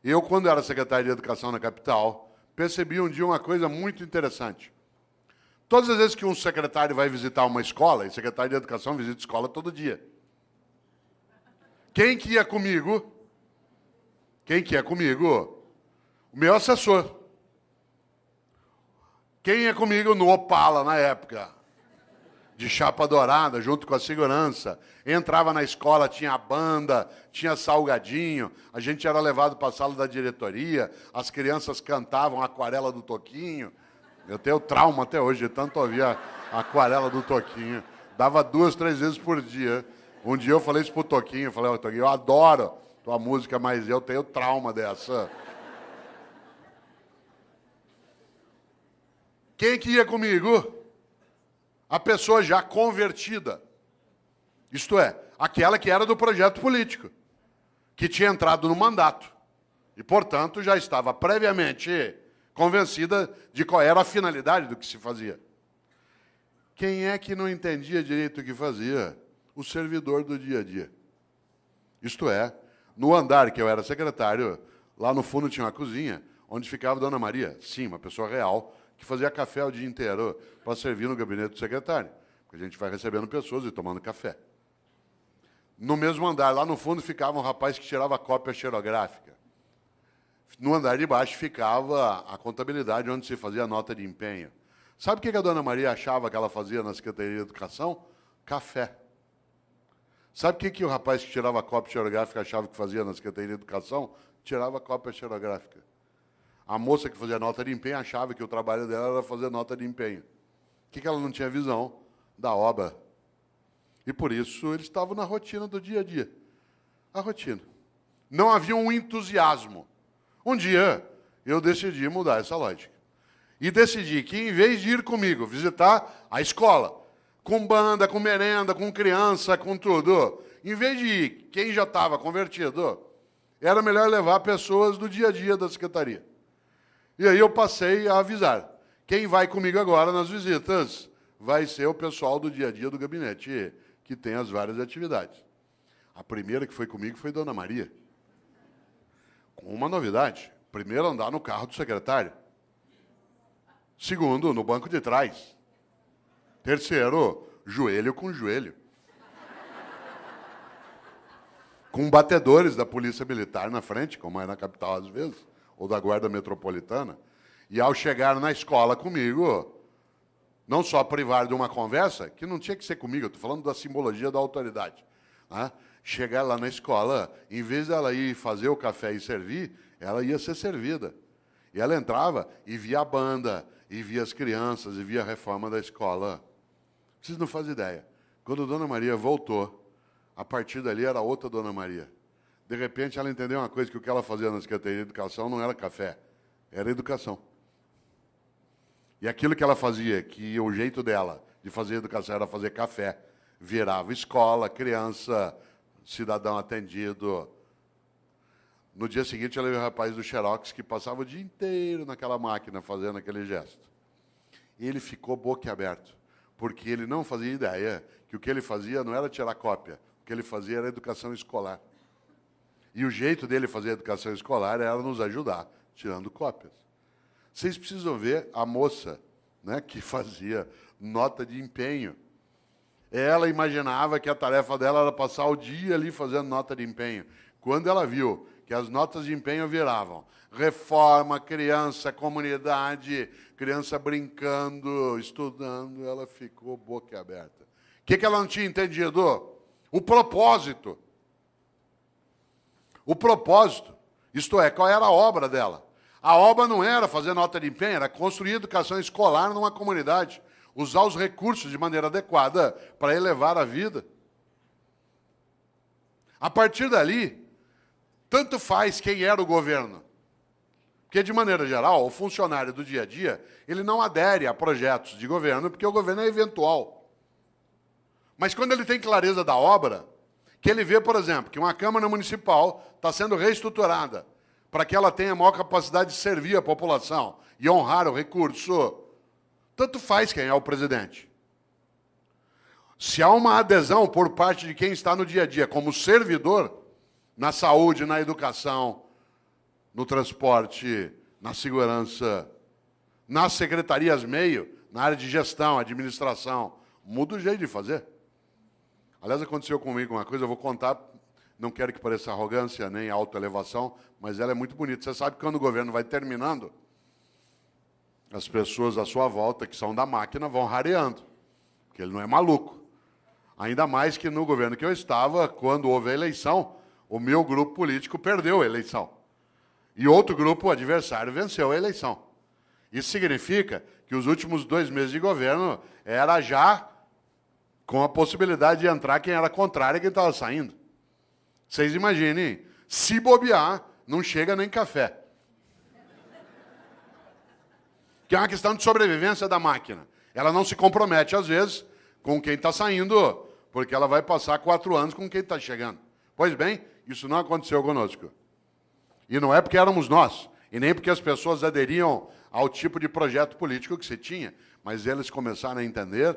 Eu, quando era secretário de Educação na capital, percebi um dia uma coisa muito interessante. Todas as vezes que um secretário vai visitar uma escola, e secretário de Educação visita escola todo dia. Quem que ia comigo? Quem que ia comigo? O meu assessor. Quem ia comigo no Opala, na época? De chapa dourada, junto com a segurança. Entrava na escola, tinha banda, tinha salgadinho, a gente era levado para a sala da diretoria, as crianças cantavam a Aquarela do Toquinho. Eu tenho trauma até hoje, de tanto ouvir a Aquarela do Toquinho. Dava 2, 3 vezes por dia. Um dia eu falei isso pro Toquinho, eu falei, Toquinho, eu adoro tua música, mas eu tenho trauma dessa. Quem que ia comigo? A pessoa já convertida. Isto é, aquela que era do projeto político, que tinha entrado no mandato. E, portanto, já estava previamente convencida de qual era a finalidade do que se fazia. Quem é que não entendia direito o que fazia? O servidor do dia a dia. Isto é, no andar que eu era secretário, lá no fundo tinha uma cozinha, onde ficava Dona Maria, sim, uma pessoa real, que fazia café o dia inteiro para servir no gabinete do secretário, porque a gente vai recebendo pessoas e tomando café. No mesmo andar, lá no fundo, ficava um rapaz que tirava cópia xerográfica. No andar de baixo ficava a contabilidade, onde se fazia a nota de empenho. Sabe o que a Dona Maria achava que ela fazia na Secretaria de Educação? Café. Sabe o que o rapaz que tirava a cópia xerográfica achava que fazia na Secretaria de Educação? Tirava a cópia xerográfica. A moça que fazia nota de empenho achava que o trabalho dela era fazer nota de empenho. O que ela não tinha visão? Da obra. E por isso eles estavam na rotina do dia a dia. A rotina. Não havia um entusiasmo. Um dia eu decidi mudar essa lógica. E decidi que, em vez de ir comigo visitar a escola, com banda, com merenda, com criança, com tudo, em vez de ir quem já estava convertido, era melhor levar pessoas do dia a dia da secretaria. E aí eu passei a avisar. Quem vai comigo agora nas visitas vai ser o pessoal do dia a dia do gabinete, que tem as várias atividades. A primeira que foi comigo foi Dona Maria. Com uma novidade. Primeiro, andar no carro do secretário. Segundo, no banco de trás. Terceiro, joelho com joelho. Com batedores da Polícia Militar na frente, como é na capital às vezes, ou da Guarda Metropolitana. E ao chegar na escola comigo, não só privar de uma conversa, que não tinha que ser comigo, eu estou falando da simbologia da autoridade. Né? Chegar lá na escola, em vez dela ir fazer o café e servir, ela ia ser servida. E ela entrava e via a banda, e via as crianças, e via a reforma da escola. Vocês não fazem ideia. Quando a Dona Maria voltou, a partir dali era outra Dona Maria. De repente, ela entendeu uma coisa, que o que ela fazia na Secretaria de Educação não era café, era educação. E aquilo que ela fazia, que o jeito dela de fazer educação era fazer café, virava escola, criança, cidadão atendido. No dia seguinte, eu levei o rapaz do Xerox que passava o dia inteiro naquela máquina fazendo aquele gesto. E ele ficou boquiaberto, porque ele não fazia ideia que o que ele fazia não era tirar cópia, o que ele fazia era educação escolar. E o jeito dele fazer educação escolar era nos ajudar, tirando cópias. Vocês precisam ver a moça, né, que fazia nota de empenho. Ela imaginava que a tarefa dela era passar o dia ali fazendo nota de empenho. Quando ela viu que as notas de empenho viravam reforma, criança, comunidade, criança brincando, estudando, ela ficou boquiaberta. O que ela não tinha entendido? O propósito. O propósito, isto é, qual era a obra dela? A obra não era fazer nota de empenho, era construir educação escolar numa comunidade, usar os recursos de maneira adequada para elevar a vida. A partir dali, tanto faz quem era o governo. Porque, de maneira geral, o funcionário do dia a dia, ele não adere a projetos de governo, porque o governo é eventual. Mas quando ele tem clareza da obra, que ele vê, por exemplo, que uma Câmara Municipal está sendo reestruturada para que ela tenha maior capacidade de servir a população e honrar o recurso, tanto faz quem é o presidente. Se há uma adesão por parte de quem está no dia a dia como servidor, na saúde, na educação, no transporte, na segurança, nas secretarias meio, na área de gestão, administração, muda o jeito de fazer. Aliás, aconteceu comigo uma coisa, eu vou contar, não quero que pareça arrogância nem autoelevação, mas ela é muito bonita. Você sabe que quando o governo vai terminando, as pessoas à sua volta, que são da máquina, vão rareando, porque ele não é maluco. Ainda mais que no governo que eu estava, quando houve a eleição, o meu grupo político perdeu a eleição. E outro grupo, o adversário, venceu a eleição. Isso significa que os últimos 2 meses de governo era já com a possibilidade de entrar quem era contrário e quem estava saindo. Vocês imaginem, se bobear, não chega nem café. Que é uma questão de sobrevivência da máquina. Ela não se compromete, às vezes, com quem está saindo, porque ela vai passar 4 anos com quem está chegando. Pois bem, isso não aconteceu conosco. E não é porque éramos nós, e nem porque as pessoas aderiam ao tipo de projeto político que se tinha, mas eles começaram a entender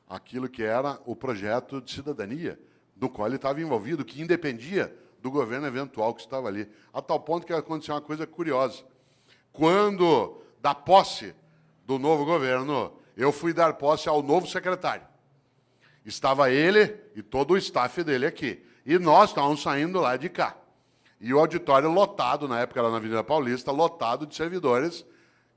aquilo que era o projeto de cidadania, do qual ele estava envolvido, que independia do governo eventual que estava ali. A tal ponto que aconteceu uma coisa curiosa. Quando, da posse do novo governo, eu fui dar posse ao novo secretário. Estava ele e todo o staff dele aqui. E nós estávamos saindo lá de cá. E o auditório lotado, na época era na Avenida Paulista, lotado de servidores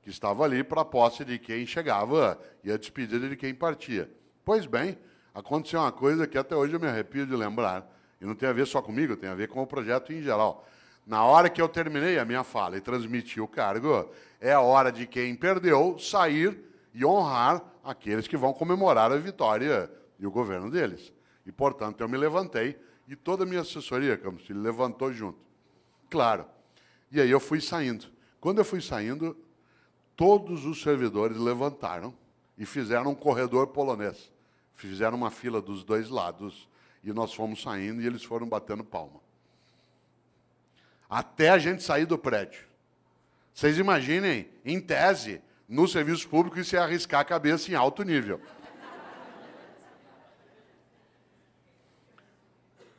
que estavam ali para a posse de quem chegava e a despedida de quem partia. Pois bem, aconteceu uma coisa que até hoje eu me arrepio de lembrar, e não tem a ver só comigo, tem a ver com o projeto em geral. Na hora que eu terminei a minha fala e transmiti o cargo, é a hora de quem perdeu sair e honrar aqueles que vão comemorar a vitória e o governo deles. E, portanto, eu me levantei e toda a minha assessoria, Campos Filho, levantou junto. Claro. E aí eu fui saindo. Quando eu fui saindo, todos os servidores levantaram e fizeram um corredor polonês. Fizeram uma fila dos 2 lados e nós fomos saindo e eles foram batendo palma. Até a gente sair do prédio. Vocês imaginem, em tese, no serviço público, isso é arriscar a cabeça em alto nível.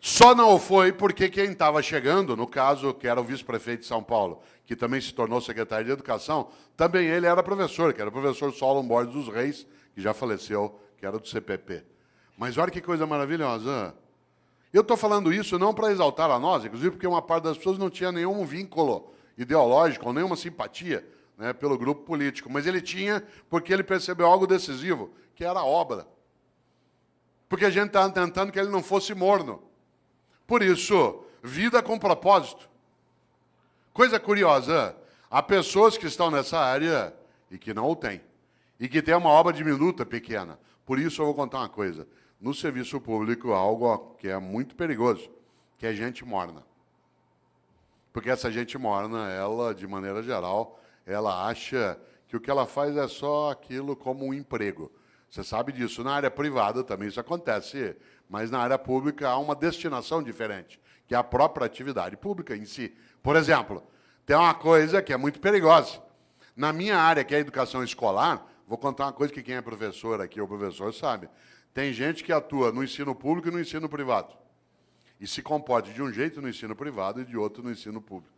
Só não foi porque quem estava chegando, no caso, que era o vice-prefeito de São Paulo, que também se tornou secretário de Educação, também ele era professor, que era o professor Solon Borges dos Reis, que já faleceu, que era do CPP. Mas olha que coisa maravilhosa. Eu estou falando isso não para exaltar a nós, inclusive porque uma parte das pessoas não tinha nenhum vínculo ideológico, ou nenhuma simpatia, né, pelo grupo político, mas ele tinha porque ele percebeu algo decisivo, que era a obra. Porque a gente estava tentando que ele não fosse morno. Por isso, vida com propósito. Coisa curiosa, há pessoas que estão nessa área e que não o têm. E que têm uma obra diminuta, pequena. Por isso, eu vou contar uma coisa. No serviço público, há algo que é muito perigoso, que é gente morna. Porque essa gente morna, ela, de maneira geral, ela acha que o que ela faz é só aquilo como um emprego. Você sabe disso. Na área privada também isso acontece, mas na área pública há uma destinação diferente, que é a própria atividade pública em si. Por exemplo, tem uma coisa que é muito perigosa. Na minha área, que é a educação escolar, vou contar uma coisa que quem é professor aqui, ou professor, sabe. Tem gente que atua no ensino público e no ensino privado. E se comporta de um jeito no ensino privado e de outro no ensino público.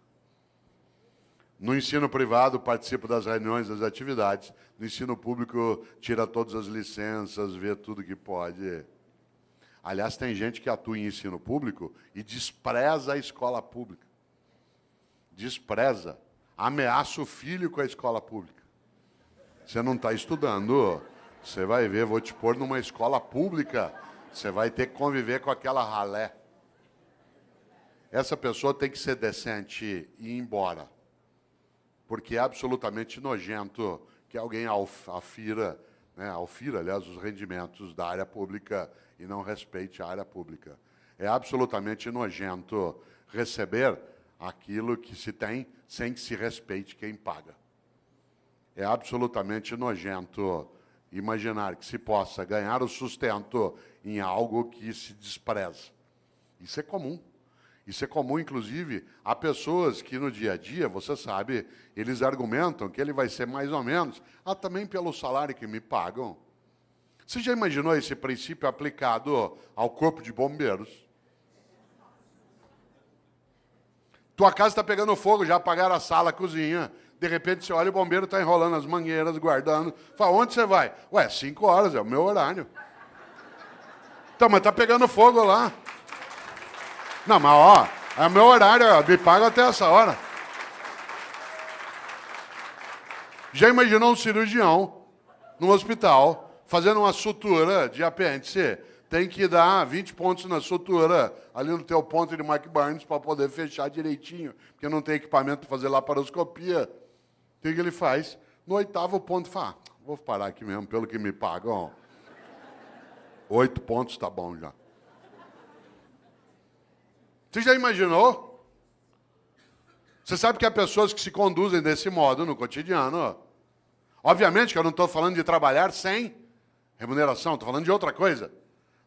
No ensino privado, participa das reuniões, das atividades. No ensino público, tira todas as licenças, vê tudo que pode. Aliás, tem gente que atua em ensino público e despreza a escola pública. Despreza. Ameaça o filho com a escola pública. Você não está estudando, você vai ver, vou te pôr numa escola pública, você vai ter que conviver com aquela ralé. Essa pessoa tem que ser decente e ir embora. Porque é absolutamente nojento que alguém afira, aliás, os rendimentos da área pública e não respeite a área pública. É absolutamente nojento receber aquilo que se tem sem que se respeite quem paga. É absolutamente nojento imaginar que se possa ganhar o sustento em algo que se despreza. Isso é comum. Isso é comum, inclusive, a pessoas que no dia a dia, você sabe, eles argumentam que ele vai ser mais ou menos, também pelo salário que me pagam. Você já imaginou esse princípio aplicado ao corpo de bombeiros? Tua casa está pegando fogo, já apagaram a sala, a cozinha. De repente, você olha, o bombeiro está enrolando as mangueiras, guardando. Fala, onde você vai? Ué, 5 horas, é o meu horário. Então, mas está pegando fogo lá. Não, mas ó, é o meu horário, me paga até essa hora. Já imaginou um cirurgião no hospital fazendo uma sutura de apêndice? Tem que dar 20 pontos na sutura, ali no teu ponto de Mike Barnes, para poder fechar direitinho, porque não tem equipamento para fazer laparoscopia. O que ele faz? No 8º ponto, fala, vou parar aqui mesmo, pelo que me pagam. 8 pontos tá bom já. Você já imaginou? Você sabe que há pessoas que se conduzem desse modo no cotidiano. Obviamente que eu não estou falando de trabalhar sem remuneração, estou falando de outra coisa.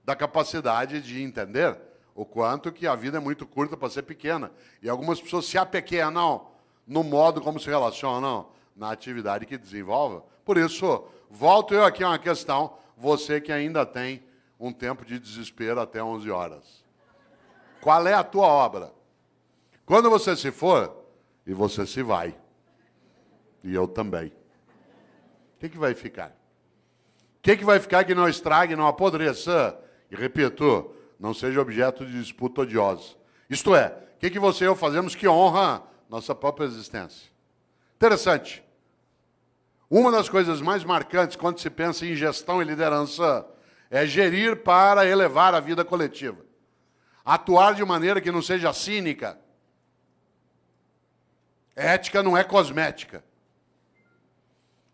Da capacidade de entender o quanto que a vida é muito curta para ser pequena. E algumas pessoas se apequenam no modo como se relacionam na atividade que desenvolvem. Por isso, volto eu aqui a uma questão, você que ainda tem um tempo de desespero até 11 horas. Qual é a tua obra? Quando você se for, e você se vai, e eu também, o que vai ficar? O que vai ficar que não estrague, não apodreça? E repito, não seja objeto de disputa odiosa. Isto é, o que você e eu fazemos que honra nossa própria existência? Interessante. Uma das coisas mais marcantes quando se pensa em gestão e liderança é gerir para elevar a vida coletiva. Atuar de maneira que não seja cínica. Ética não é cosmética.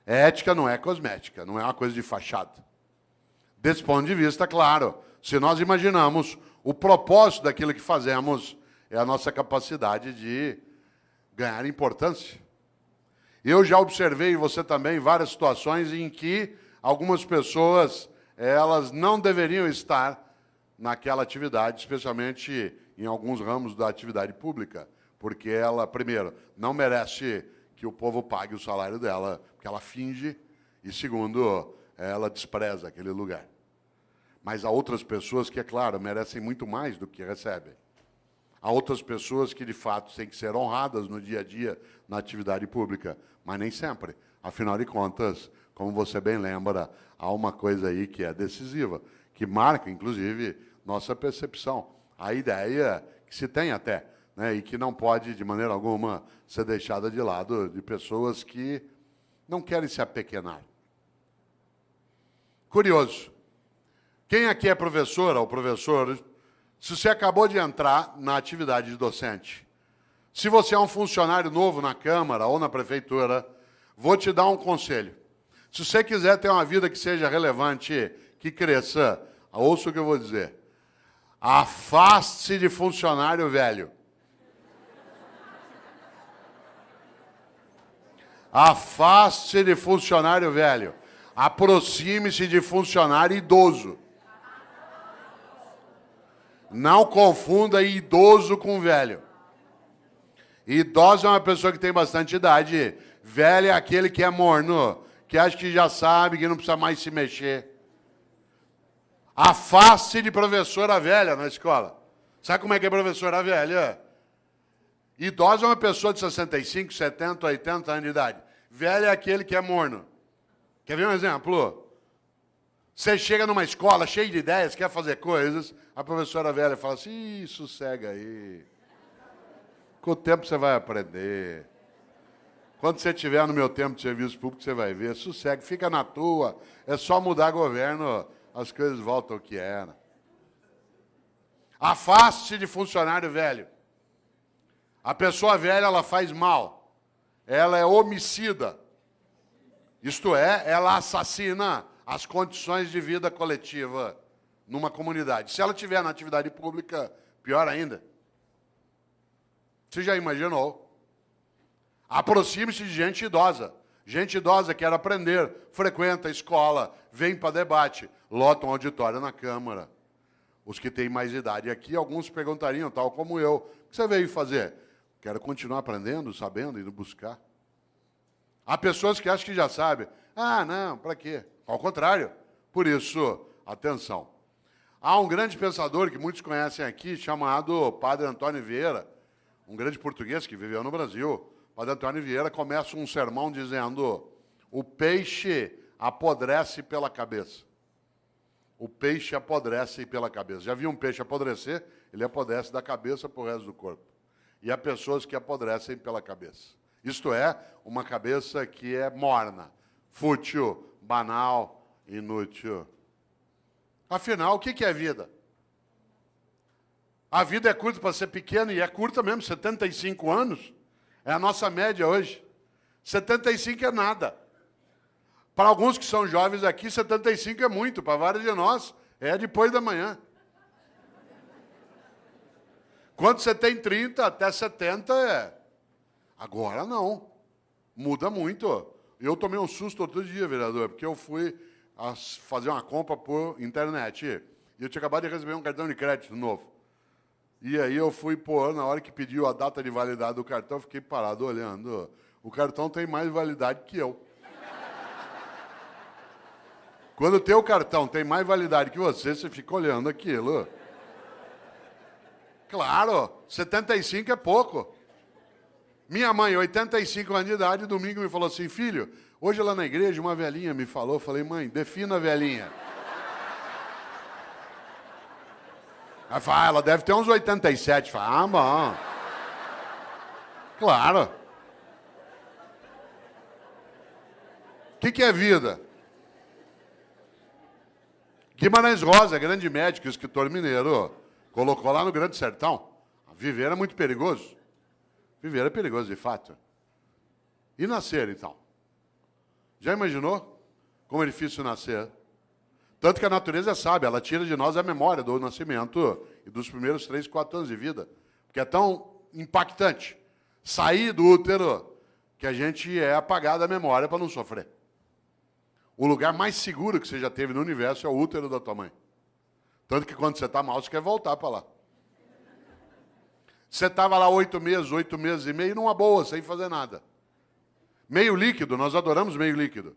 Ética não é cosmética, não é uma coisa de fachada. Desse ponto de vista, claro, se nós imaginamos o propósito daquilo que fazemos, é a nossa capacidade de ganhar importância. Eu já observei, você também, várias situações em que algumas pessoas, elas não deveriam estar naquela atividade, especialmente em alguns ramos da atividade pública, porque ela, primeiro, não merece que o povo pague o salário dela, porque ela finge, e segundo, ela despreza aquele lugar. Mas há outras pessoas que, é claro, merecem muito mais do que recebem. Há outras pessoas que, de fato, têm que ser honradas no dia a dia, na atividade pública, mas nem sempre. Afinal de contas, como você bem lembra, há uma coisa aí que é decisiva, que marca, inclusive, nossa percepção. A ideia que se tem até, né, e que não pode, de maneira alguma, ser deixada de lado de pessoas que não querem se apequenar. Curioso. Quem aqui é professora ou professor, se você acabou de entrar na atividade de docente, se você é um funcionário novo na Câmara ou na Prefeitura, vou te dar um conselho. Se você quiser ter uma vida que seja relevante, que cresça, ouça o que eu vou dizer. Afaste-se de funcionário velho. Afaste-se de funcionário velho. Aproxime-se de funcionário idoso. Não confunda idoso com velho. Idoso é uma pessoa que tem bastante idade. Velho é aquele que é morno, que acha que já sabe, que não precisa mais se mexer. Afaste de professora velha na escola. Sabe como é que é professora velha? Idosa é uma pessoa de 65, 70, 80 anos de idade. Velho é aquele que é morno. Quer ver um exemplo? Você chega numa escola cheia de ideias, quer fazer coisas, a professora velha fala assim, ih, sossega aí. Com o tempo você vai aprender. Quando você estiver no meu tempo de serviço público, você vai ver. Sossega, fica na tua. É só mudar governo, as coisas voltam ao que era. Afaste de funcionário velho. A pessoa velha, ela faz mal. Ela é homicida. Isto é, ela assassina as condições de vida coletiva numa comunidade. Se ela estiver na atividade pública, pior ainda. Você já imaginou? Aproxime-se de gente idosa. Gente idosa quer aprender, frequenta a escola, vem para debate, lota um auditório na Câmara. Os que têm mais idade aqui, alguns perguntariam, tal como eu, o que você veio fazer? Quero continuar aprendendo, sabendo, indo buscar. Há pessoas que acham que já sabem. Ah, não, para quê? Ao contrário. Por isso, atenção. Há um grande pensador que muitos conhecem aqui, chamado Padre Antônio Vieira, um grande português que viveu no Brasil. Padre Antônio Vieira começa um sermão dizendo: o peixe apodrece pela cabeça. O peixe apodrece pela cabeça. Já viu um peixe apodrecer? Ele apodrece da cabeça para o resto do corpo. E há pessoas que apodrecem pela cabeça. Isto é, uma cabeça que é morna, fútil, banal, inútil. Afinal, o que é vida? A vida é curta para ser pequena, e é curta mesmo, 75 anos. É a nossa média hoje. 75 é nada. Para alguns que são jovens aqui, 75 é muito. Para vários de nós, é depois da manhã. Quando você tem 30 até 70, é. Agora não. Muda muito. Eu tomei um susto outro dia, vereador, porque eu fui fazer uma compra por internet. E eu tinha acabado de receber um cartão de crédito novo. E aí eu fui pôr, na hora que pediu a data de validade do cartão, eu fiquei parado olhando. O cartão tem mais validade que eu. Quando o teu cartão tem mais validade que você fica olhando aquilo. Claro, 75 é pouco. Minha mãe, 85 anos de idade, domingo me falou assim, filho, hoje lá na igreja uma velhinha me falou, eu falei, mãe, defina a velhinha. Ela fala, ela deve ter uns 87. Fala, bom. Claro. O que é vida? Guimarães Rosa, grande médico, escritor mineiro, colocou lá no Grande Sertão. Viver é muito perigoso. Viver é perigoso, de fato. E nascer, então? Já imaginou como é difícil nascer? Tanto que a natureza é sábia, ela tira de nós a memória do nascimento e dos primeiros 3, 4 anos de vida. Porque é tão impactante sair do útero que a gente é apagado da memória para não sofrer. O lugar mais seguro que você já teve no universo é o útero da tua mãe. Tanto que quando você está mal, você quer voltar para lá. Você estava lá 8 meses e meio, numa boa, sem fazer nada. Meio líquido, nós adoramos meio líquido.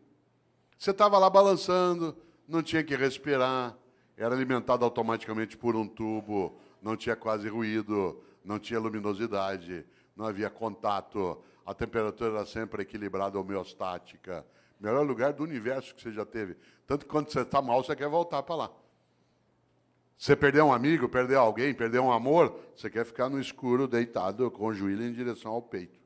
Você estava lá balançando, não tinha que respirar, era alimentado automaticamente por um tubo, não tinha quase ruído, não tinha luminosidade, não havia contato, a temperatura era sempre equilibrada, homeostática. Melhor lugar do universo que você já teve. Tanto que quando você está mal, você quer voltar para lá. Você perdeu um amigo, perdeu alguém, perdeu um amor, você quer ficar no escuro, deitado, com o joelho em direção ao peito.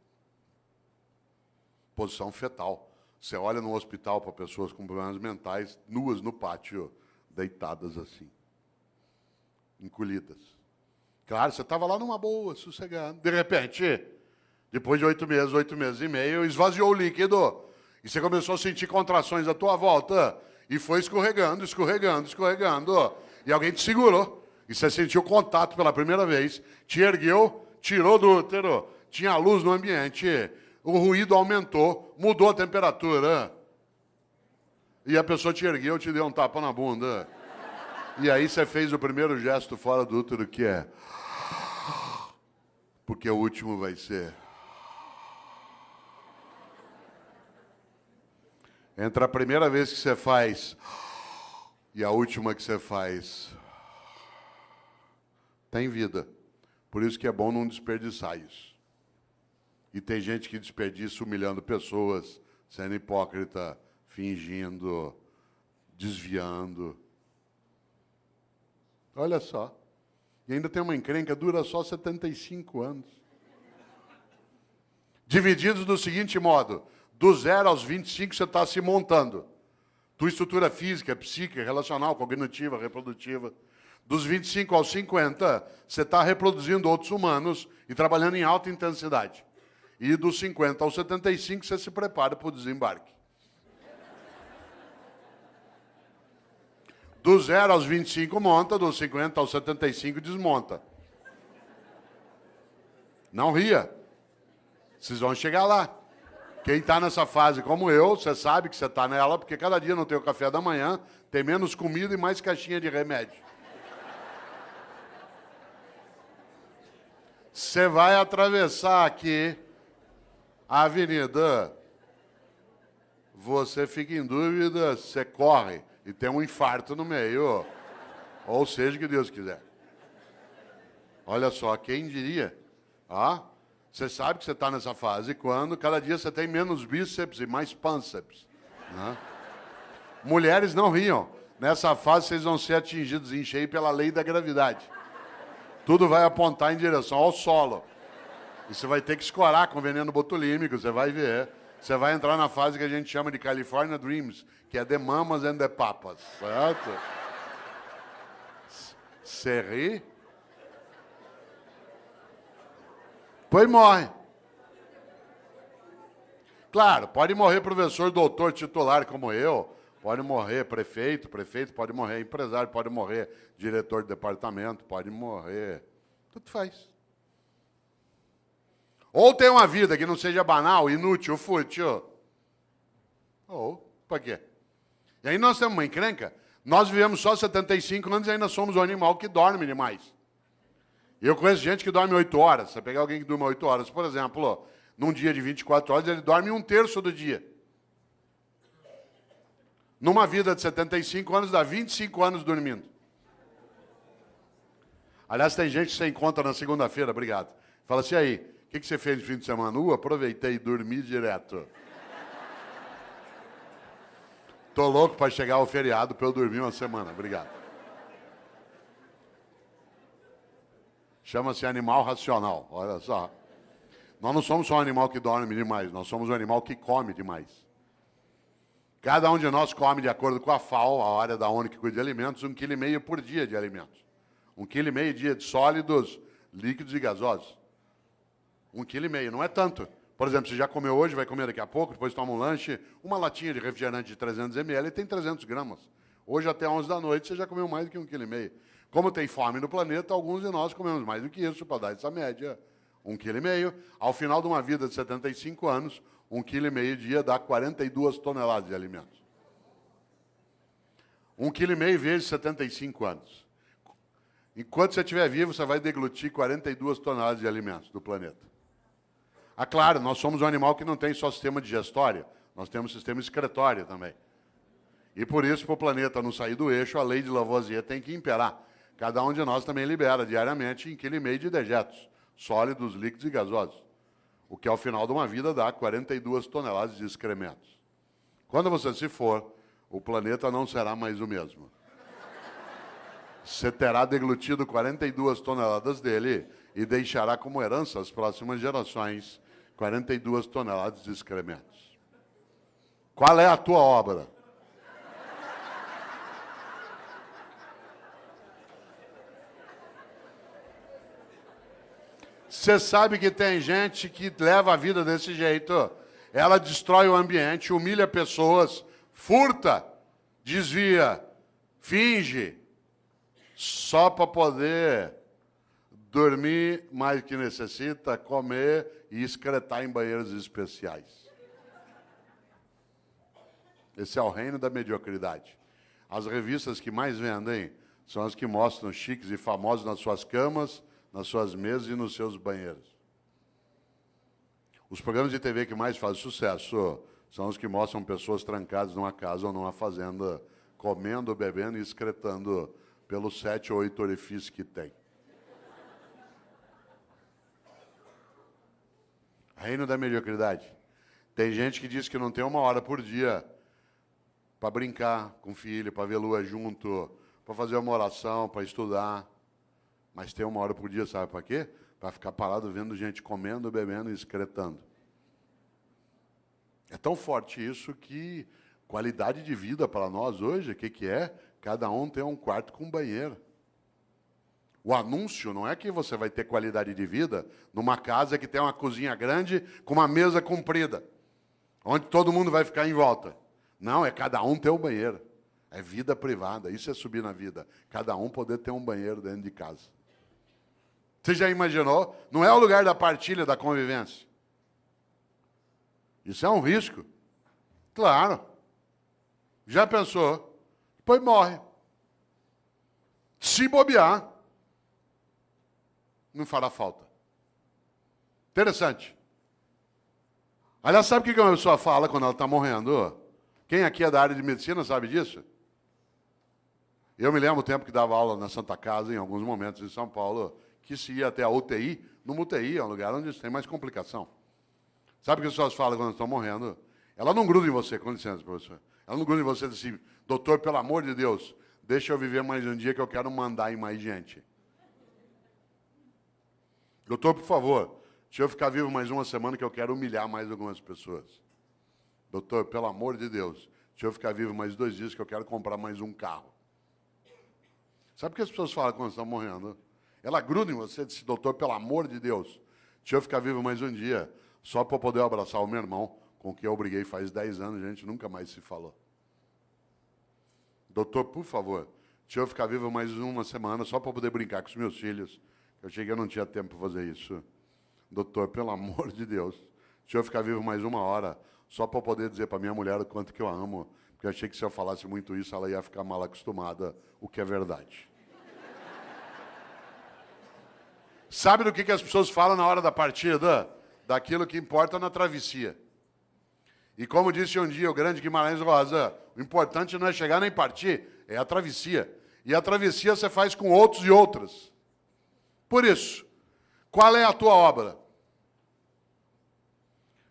Posição fetal. Você olha no hospital para pessoas com problemas mentais, nuas no pátio, deitadas assim, encolhidas. Claro, você estava lá numa boa, sossegado. De repente, depois de 8 meses e meio, esvaziou o líquido. E você começou a sentir contrações à tua volta. E foi escorregando, escorregando, escorregando. E alguém te segurou. E você sentiu contato pela primeira vez. Te ergueu, tirou do útero. Tinha luz no ambiente. O ruído aumentou, mudou a temperatura. E a pessoa te ergueu, te deu um tapa na bunda. E aí você fez o primeiro gesto fora do útero, que é... Porque o último vai ser... Entre a primeira vez que você faz e a última que você faz, tem vida. Por isso que é bom não desperdiçar isso. E tem gente que desperdiça humilhando pessoas, sendo hipócrita, fingindo, desviando. Olha só. E ainda tem uma encrenca, dura só 75 anos. Divididos do seguinte modo: do 0 aos 25 você está se montando. Tua estrutura física, psíquica, relacional, cognitiva, reprodutiva. Dos 25 aos 50, você está reproduzindo outros humanos e trabalhando em alta intensidade. E dos 50 aos 75, você se prepara para o desembarque. Do 0 aos 25 monta, dos 50 aos 75 desmonta. Não ria. Vocês vão chegar lá. Quem está nessa fase como eu, você sabe que você está nela, porque cada dia não tem o café da manhã, tem menos comida e mais caixinha de remédio. Você vai atravessar aqui a avenida, você fica em dúvida, você corre e tem um infarto no meio, ou seja, que Deus quiser. Olha só, quem diria? Você sabe que você está nessa fase quando cada dia você tem menos bíceps e mais pânceps. Né? Mulheres não riam. Nessa fase vocês vão ser atingidos em cheio pela lei da gravidade. Tudo vai apontar em direção ao solo. E você vai ter que escorar com veneno botulínico, você vai ver. Você vai entrar na fase que a gente chama de California Dreams, que é The Mamas and the Papas, certo? Você ri? Pois morre. Claro, pode morrer professor, doutor, titular como eu, pode morrer prefeito pode morrer empresário, pode morrer diretor de departamento, pode morrer... Tudo faz. Ou tem uma vida que não seja banal, inútil, fútil. Ou, para quê? E aí nós temos uma encrenca. Nós vivemos só 75 anos e ainda somos um animal que dorme demais. E eu conheço gente que dorme 8 horas. Você pegar alguém que dorme 8 horas, por exemplo, num dia de 24 horas, ele dorme 1/3 do dia. Numa vida de 75 anos, dá 25 anos dormindo. Aliás, tem gente que você encontra na segunda-feira, obrigado. Fala assim, aí, o que você fez no fim de semana? Aproveitei e dormi direto. Tô louco para chegar ao feriado para eu dormir uma semana, obrigado. Chama-se animal racional, olha só. Nós não somos só um animal que dorme demais, nós somos um animal que come demais. Cada um de nós come, de acordo com a FAO, a área da ONU que cuida de alimentos, 1,5 kg por dia de alimentos. 1,5 kg dia de sólidos, líquidos e gasosos. 1,5 kg, não é tanto. Por exemplo, você já comeu hoje, vai comer daqui a pouco, depois toma um lanche, uma latinha de refrigerante de 300 ml tem 300 gramas. Hoje até 11 da noite você já comeu mais do que 1,5 kg. Como tem fome no planeta, alguns de nós comemos mais do que isso, para dar essa média. 1,5 kg. Ao final de uma vida de 75 anos, 1,5 kg dia dá 42 toneladas de alimentos. 1,5 kg vezes 75 anos. Enquanto você estiver vivo, você vai deglutir 42 toneladas de alimentos do planeta. Claro, nós somos um animal que não tem só sistema digestório, nós temos sistema excretório também. E por isso, para o planeta não sair do eixo, a lei de Lavoisier tem que imperar. Cada um de nós também libera diariamente 1,5 kg de dejetos, sólidos, líquidos e gasosos. O que ao final de uma vida dá 42 toneladas de excrementos. Quando você se for, o planeta não será mais o mesmo. Você terá deglutido 42 toneladas dele e deixará como herança às próximas gerações 42 toneladas de excrementos. Qual é a tua obra? Você sabe que tem gente que leva a vida desse jeito. Ela destrói o ambiente, humilha pessoas, furta, desvia, finge, só para poder dormir mais do que necessita, comer e excretar em banheiros especiais. Esse é o reino da mediocridade. As revistas que mais vendem são as que mostram chiques e famosos nas suas camas, nas suas mesas e nos seus banheiros. Os programas de TV que mais fazem sucesso são os que mostram pessoas trancadas numa casa ou numa fazenda, comendo, bebendo e excretando pelos 7 ou 8 orifícios que tem. Reino da mediocridade. Tem gente que diz que não tem 1 hora por dia para brincar com o filho, para ver lua junto, para fazer uma oração, para estudar. Mas tem 1 hora por dia, sabe para quê? Para ficar parado vendo gente comendo, bebendo e excretando. É tão forte isso que qualidade de vida para nós hoje, o que é? Cada um tem um quarto com banheiro. O anúncio não é que você vai ter qualidade de vida numa casa que tem uma cozinha grande com uma mesa comprida, onde todo mundo vai ficar em volta. Não, é cada um ter um banheiro. É vida privada, isso é subir na vida. Cada um poder ter um banheiro dentro de casa. Você já imaginou? Não é o lugar da partilha, da convivência. Isso é um risco. Claro. Já pensou? Depois morre. Se bobear, não fará falta. Interessante. Aliás, sabe o que uma pessoa fala quando ela está morrendo? Quem aqui é da área de medicina sabe disso? Eu me lembro o tempo que dava aula na Santa Casa, em alguns momentos em São Paulo, que se ia até a UTI. Numa UTI é um lugar onde tem mais complicação. Sabe o que as pessoas falam quando estão morrendo? Ela não gruda em você, com licença, professor. Ela não gruda em você e diz assim, doutor, pelo amor de Deus, deixa eu viver mais um dia que eu quero mandar em mais gente. Doutor, por favor, deixa eu ficar vivo mais 1 semana que eu quero humilhar mais algumas pessoas. Doutor, pelo amor de Deus, deixa eu ficar vivo mais 2 dias que eu quero comprar mais um carro. Sabe o que as pessoas falam quando estão morrendo? Ela gruda em você e diz, doutor, pelo amor de Deus, deixa eu ficar vivo mais um dia, só para eu poder abraçar o meu irmão, com quem eu briguei faz 10 anos, a gente nunca mais se falou. Doutor, por favor, deixa eu ficar vivo mais 1 semana, só para poder brincar com os meus filhos. Eu achei que eu não tinha tempo para fazer isso. Doutor, pelo amor de Deus, deixa eu ficar vivo mais 1 hora, só para eu poder dizer para minha mulher o quanto que eu a amo, porque eu achei que se eu falasse muito isso, ela ia ficar mal acostumada, o que é verdade. Sabe do que as pessoas falam na hora da partida? Daquilo que importa na travessia. E como disse um dia o grande Guimarães Rosa, o importante não é chegar nem partir, é a travessia. E a travessia você faz com outros e outras. Por isso, qual é a tua obra?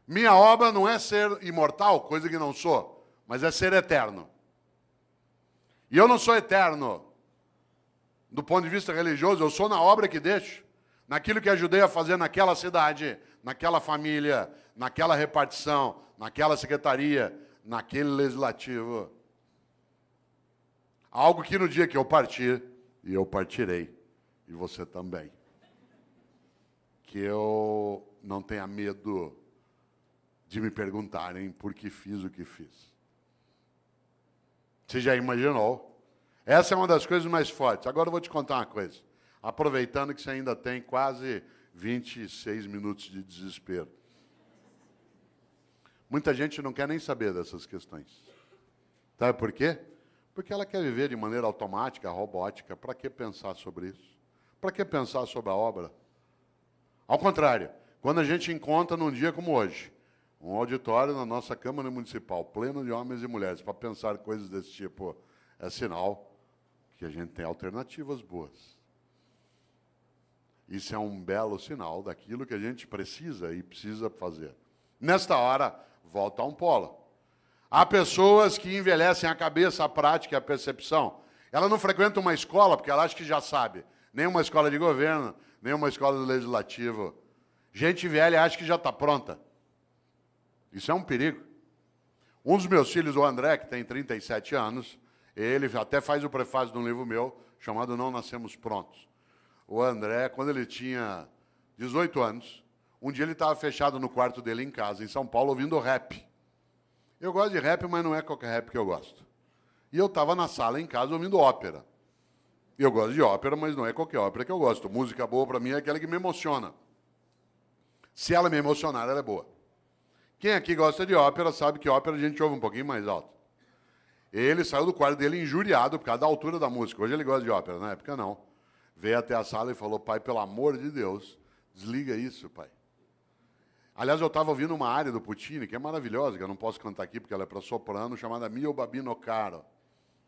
Minha obra não é ser imortal, coisa que não sou, mas é ser eterno. E eu não sou eterno do ponto de vista religioso, eu sou na obra que deixo, naquilo que ajudei a fazer naquela cidade, naquela família, naquela repartição, naquela secretaria, naquele legislativo. Algo que no dia que eu partir, e eu partirei, e você também, que eu não tenha medo de me perguntarem por que fiz o que fiz. Você já imaginou? Essa é uma das coisas mais fortes. Agora eu vou te contar uma coisa, aproveitando que você ainda tem quase 26 minutos de desespero. Muita gente não quer nem saber dessas questões. Sabe por quê? Porque ela quer viver de maneira automática, robótica. Para que pensar sobre isso? Para que pensar sobre a obra? Ao contrário, quando a gente encontra num dia como hoje, um auditório na nossa Câmara Municipal, pleno de homens e mulheres, para pensar coisas desse tipo, é sinal que a gente tem alternativas boas. Isso é um belo sinal daquilo que a gente precisa e precisa fazer. Nesta hora, volta a um polo. Há pessoas que envelhecem a cabeça, a prática e a percepção. Ela não frequenta uma escola porque ela acha que já sabe. Nem uma escola de governo, nem uma escola do legislativo. Gente velha acha que já está pronta. Isso é um perigo. Um dos meus filhos, o André, que tem 37 anos, ele até faz o prefácio de um livro meu, chamado Não Nascemos Prontos. O André, quando ele tinha 18 anos, um dia ele estava fechado no quarto dele em casa, em São Paulo, ouvindo rap. Eu gosto de rap, mas não é qualquer rap que eu gosto. E eu estava na sala em casa ouvindo ópera. Eu gosto de ópera, mas não é qualquer ópera que eu gosto. Música boa para mim é aquela que me emociona. Se ela me emocionar, ela é boa. Quem aqui gosta de ópera sabe que ópera a gente ouve um pouquinho mais alto. Ele saiu do quarto dele injuriado por causa da altura da música. Hoje ele gosta de ópera, na época não. Veio até a sala e falou, pai, pelo amor de Deus, desliga isso, pai. Aliás, eu estava ouvindo uma área do Puccini, que é maravilhosa, que eu não posso cantar aqui porque ela é para soprano, chamada Mio Babino Caro,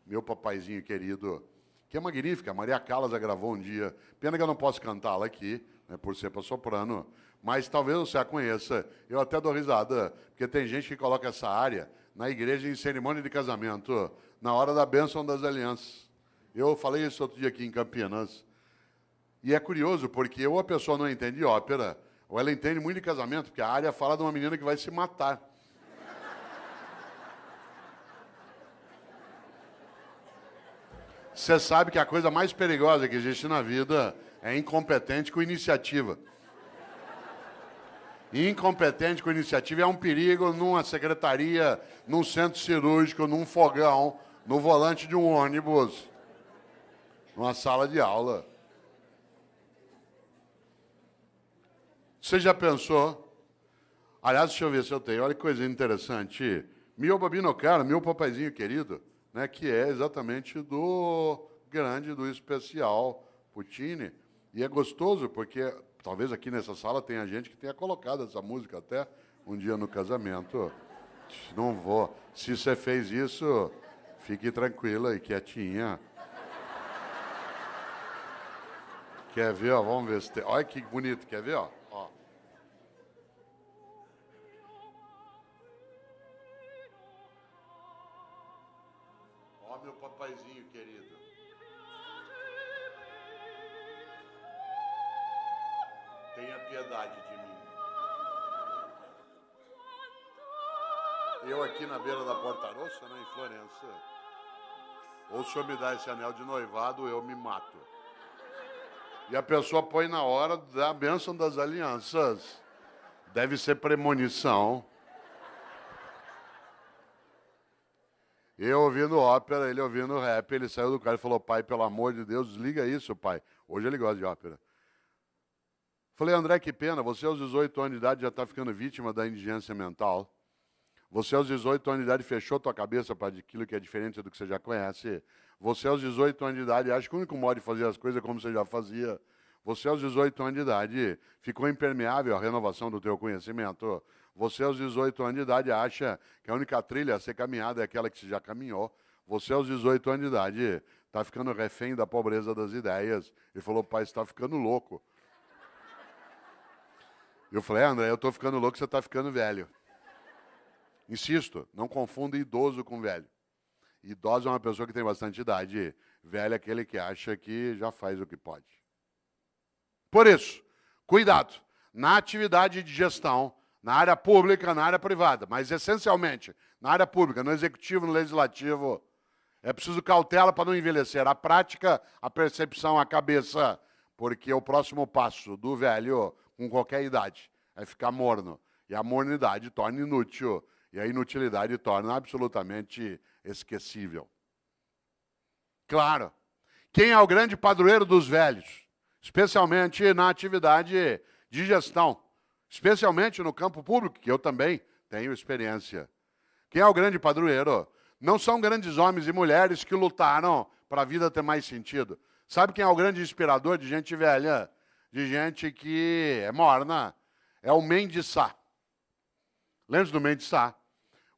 meu papaizinho querido, que é magnífica. A Maria Callas a gravou um dia. Pena que eu não posso cantá-la aqui, né, por ser para soprano, mas talvez você a conheça. Eu até dou risada, porque tem gente que coloca essa área na igreja em cerimônia de casamento, na hora da bênção das alianças. Eu falei isso outro dia aqui em Campinas. E é curioso, porque ou a pessoa não entende ópera, ou ela entende muito de casamento, porque a área fala de uma menina que vai se matar. Você sabe que a coisa mais perigosa que existe na vida é incompetente com iniciativa. Incompetente com iniciativa é um perigo numa secretaria, num centro cirúrgico, num fogão, no volante de um ônibus, numa sala de aula. Você já pensou? Aliás, deixa eu ver se eu tenho. Olha que coisa interessante. Mio Babino Caro, meu papaizinho querido, né, que é exatamente do grande, do especial Puccini. E é gostoso, porque talvez aqui nessa sala tenha gente que tenha colocado essa música até um dia no casamento. Não vou. Se você fez isso, fique tranquila e quietinha. Quer ver? Ó, vamos ver se tem. Olha que bonito. Quer ver? Ó. Ó, meu papaizinho querido. Tenha piedade de mim. Eu aqui na beira da Porta Rossa, né, em Florença. Ou se o senhor me dá esse anel de noivado, eu me mato. E a pessoa põe na hora da bênção das alianças. Deve ser premonição. Eu ouvindo ópera, ele ouvindo rap, ele saiu do carro e falou, pai, pelo amor de Deus, desliga isso, pai. Hoje ele gosta de ópera. Falei, André, que pena, você aos 18 anos de idade já está ficando vítima da indigência mental. Você aos 18 anos de idade fechou tua cabeça para aquilo que é diferente do que você já conhece. Você aos 18 anos de idade acha que o único modo de fazer as coisas é como você já fazia. Você aos 18 anos de idade ficou impermeável à renovação do teu conhecimento. Você aos 18 anos de idade acha que a única trilha a ser caminhada é aquela que você já caminhou. Você aos 18 anos de idade está ficando refém da pobreza das ideias. Ele falou, pai, você está ficando louco. Eu falei, André, eu estou ficando louco, você está ficando velho. Insisto, não confunda idoso com velho. Idoso é uma pessoa que tem bastante idade. Velho é aquele que acha que já faz o que pode. Por isso, cuidado na atividade de gestão, na área pública, na área privada, mas essencialmente na área pública, no executivo, no legislativo. É preciso cautela para não envelhecer. A prática, a percepção, a cabeça, porque o próximo passo do velho, com qualquer idade, é ficar morno. E a mornidade torna inútil. E a inutilidade torna absolutamente esquecível. Claro, quem é o grande padroeiro dos velhos? Especialmente na atividade de gestão. Especialmente no campo público, que eu também tenho experiência. Quem é o grande padroeiro? Não são grandes homens e mulheres que lutaram para a vida ter mais sentido. Sabe quem é o grande inspirador de gente velha? De gente que é morna? É o Mendes Sá. Lembra-se do Mendes Sá?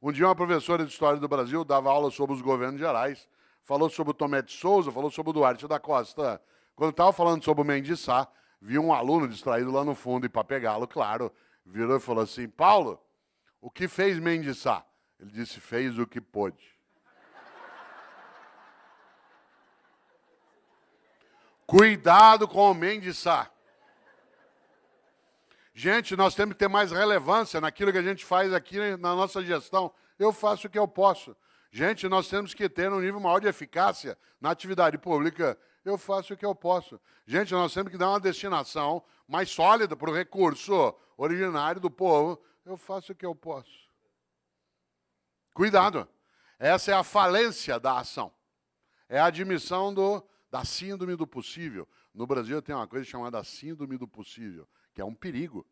Um dia uma professora de História do Brasil dava aula sobre os governos gerais, falou sobre o Tomé de Souza, falou sobre o Duarte da Costa. Quando estava falando sobre o Mendes Sá, viu um aluno distraído lá no fundo e para pegá-lo, claro, virou e falou assim, Paulo, o que fez Mendes Sá? Ele disse, fez o que pôde. Cuidado com o Mendes Sá. Gente, nós temos que ter mais relevância naquilo que a gente faz aqui na nossa gestão. Eu faço o que eu posso. Gente, nós temos que ter um nível maior de eficácia na atividade pública. Eu faço o que eu posso. Gente, nós temos que dar uma destinação mais sólida para o recurso originário do povo. Eu faço o que eu posso. Cuidado. Essa é a falência da ação. É a admissão da síndrome do possível. No Brasil tem uma coisa chamada síndrome do possível, que é um perigo.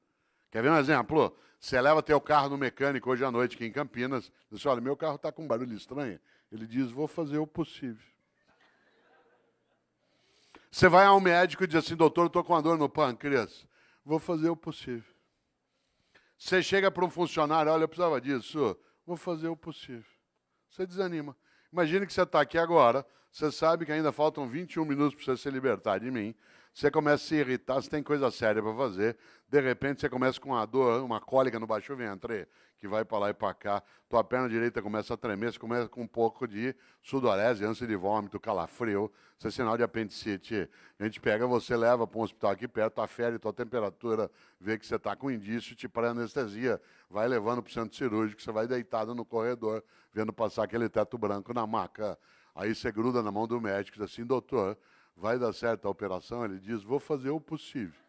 Quer ver um exemplo? Você leva teu carro no mecânico hoje à noite aqui em Campinas, diz, olha, meu carro está com um barulho estranho. Ele diz, vou fazer o possível. Você vai ao médico e diz assim, doutor, eu estou com uma dor no pâncreas. Vou fazer o possível. Você chega para um funcionário, olha, eu precisava disso, vou fazer o possível. Você desanima. Imagine que você está aqui agora, você sabe que ainda faltam 21 minutos para você se libertar de mim, você começa a se irritar, você tem coisa séria para fazer, de repente você começa com uma dor, uma cólica no baixo ventre, que vai para lá e para cá, tua perna direita começa a tremer, você começa com um pouco de sudorese, ânsia de vômito, calafrio, isso é sinal de apendicite. A gente pega você, leva para um hospital aqui perto, afere tua temperatura, vê que você está com indício, te para anestesia, vai levando para o centro cirúrgico, você vai deitado no corredor, vendo passar aquele teto branco na maca. Aí você gruda na mão do médico e diz assim, doutor, vai dar certo a operação? Ele diz, vou fazer o possível.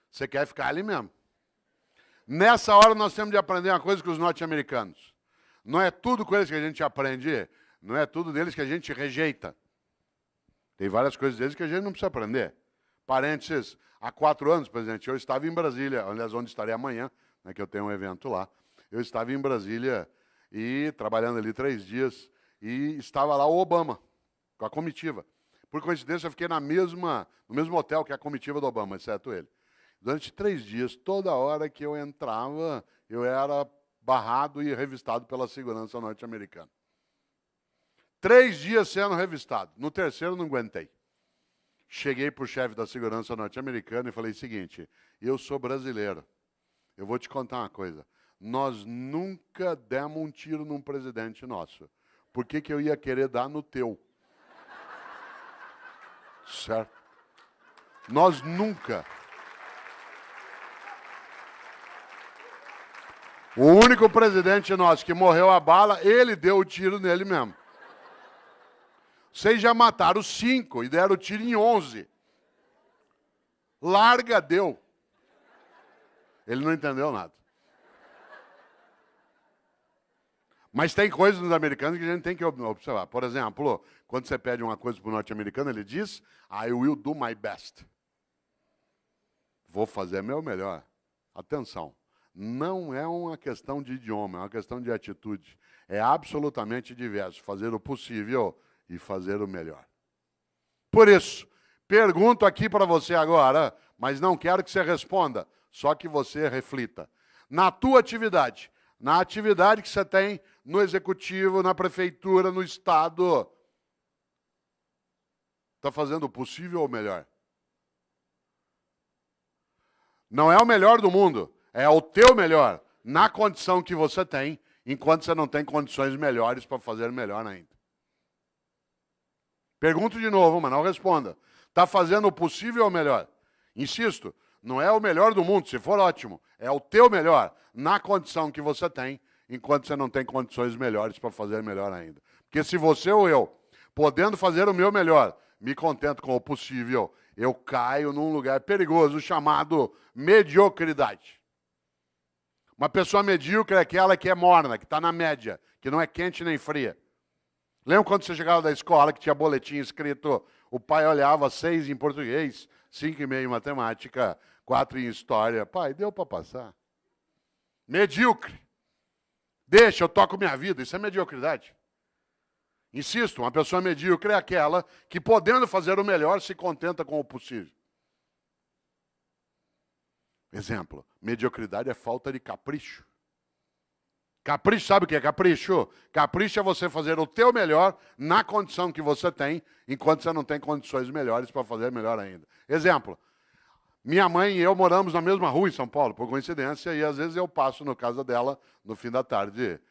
Você quer ficar ali mesmo. Nessa hora nós temos de aprender uma coisa com os norte-americanos. Não é tudo com eles que a gente aprende, não é tudo deles que a gente rejeita. Tem várias coisas deles que a gente não precisa aprender. Parênteses, há 4 anos, presidente, eu estava em Brasília, aliás, onde estarei amanhã, né, que eu tenho um evento lá. Eu estava em Brasília e trabalhando ali 3 dias e estava lá o Obama, com a comitiva. Por coincidência, eu fiquei no mesmo hotel que a comitiva do Obama, exceto ele. Durante 3 dias, toda hora que eu entrava, eu era barrado e revistado pela segurança norte-americana. 3 dias sendo revistado. No terceiro, não aguentei. Cheguei para o chefe da segurança norte-americana e falei o seguinte, eu sou brasileiro, eu vou te contar uma coisa. Nós nunca demos um tiro num presidente nosso. Por que eu ia querer dar no teu? Certo? Nós nunca. O único presidente nosso que morreu a bala, ele deu o tiro nele mesmo. Vocês já mataram 5 e deram o tiro em 11. Larga, deu. Ele não entendeu nada. Mas tem coisas nos americanos que a gente tem que observar. Por exemplo, quando você pede uma coisa para o norte-americano, ele diz, I will do my best. Vou fazer meu melhor. Atenção, não é uma questão de idioma, é uma questão de atitude. É absolutamente diverso, fazer o possível e fazer o melhor. Por isso, pergunto aqui para você agora, mas não quero que você responda, só que você reflita. Na tua atividade, na atividade que você tem no executivo, na prefeitura, no estado, está fazendo o possível ou o melhor? Não é o melhor do mundo, é o teu melhor, na condição que você tem, enquanto você não tem condições melhores para fazer melhor ainda. Pergunto de novo, mas não responda. Está fazendo o possível ou o melhor? Insisto, não é o melhor do mundo, se for ótimo, é o teu melhor, na condição que você tem, enquanto você não tem condições melhores para fazer melhor ainda. Porque se você ou eu, podendo fazer o meu melhor, me contento com o possível, eu caio num lugar perigoso chamado mediocridade. Uma pessoa medíocre é aquela que é morna, que está na média, que não é quente nem fria. Lembra quando você chegava da escola que tinha boletim escrito, o pai olhava 6 em português, 5,5 em matemática, 4 em história. Pai, deu para passar. Medíocre. Deixa, eu toco minha vida. Isso é mediocridade. Insisto, uma pessoa medíocre é aquela que, podendo fazer o melhor, se contenta com o possível. Exemplo, mediocridade é falta de capricho. Capricho, sabe o que é capricho? Capricho é você fazer o teu melhor na condição que você tem, enquanto você não tem condições melhores para fazer melhor ainda. Exemplo, minha mãe e eu moramos na mesma rua em São Paulo, por coincidência, e às vezes eu passo na casa dela no fim da tarde.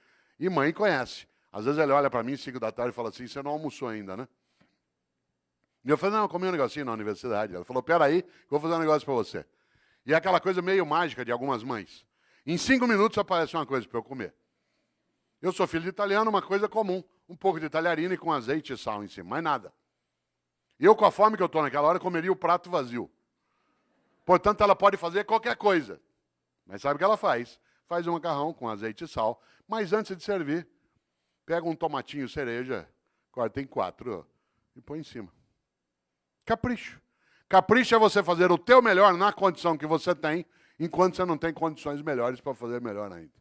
E mãe conhece. Às vezes ela olha para mim, 5 da tarde, e fala assim, você não almoçou ainda, né? E eu falei, não, eu comi um negocinho na universidade. Ela falou, peraí, que eu vou fazer um negócio para você. E é aquela coisa meio mágica de algumas mães. Em 5 minutos aparece uma coisa para eu comer. Eu sou filho de italiano, uma coisa comum. Um pouco de talharina com azeite e sal em cima, mais nada. E eu, com a fome que eu estou naquela hora, comeria o prato vazio. Portanto, ela pode fazer qualquer coisa. Mas sabe o que ela faz? Faz um macarrão com azeite e sal. Mas antes de servir, pega um tomatinho cereja, corta em 4 e põe em cima. Capricho. Capricho é você fazer o teu melhor na condição que você tem, enquanto você não tem condições melhores para fazer melhor ainda.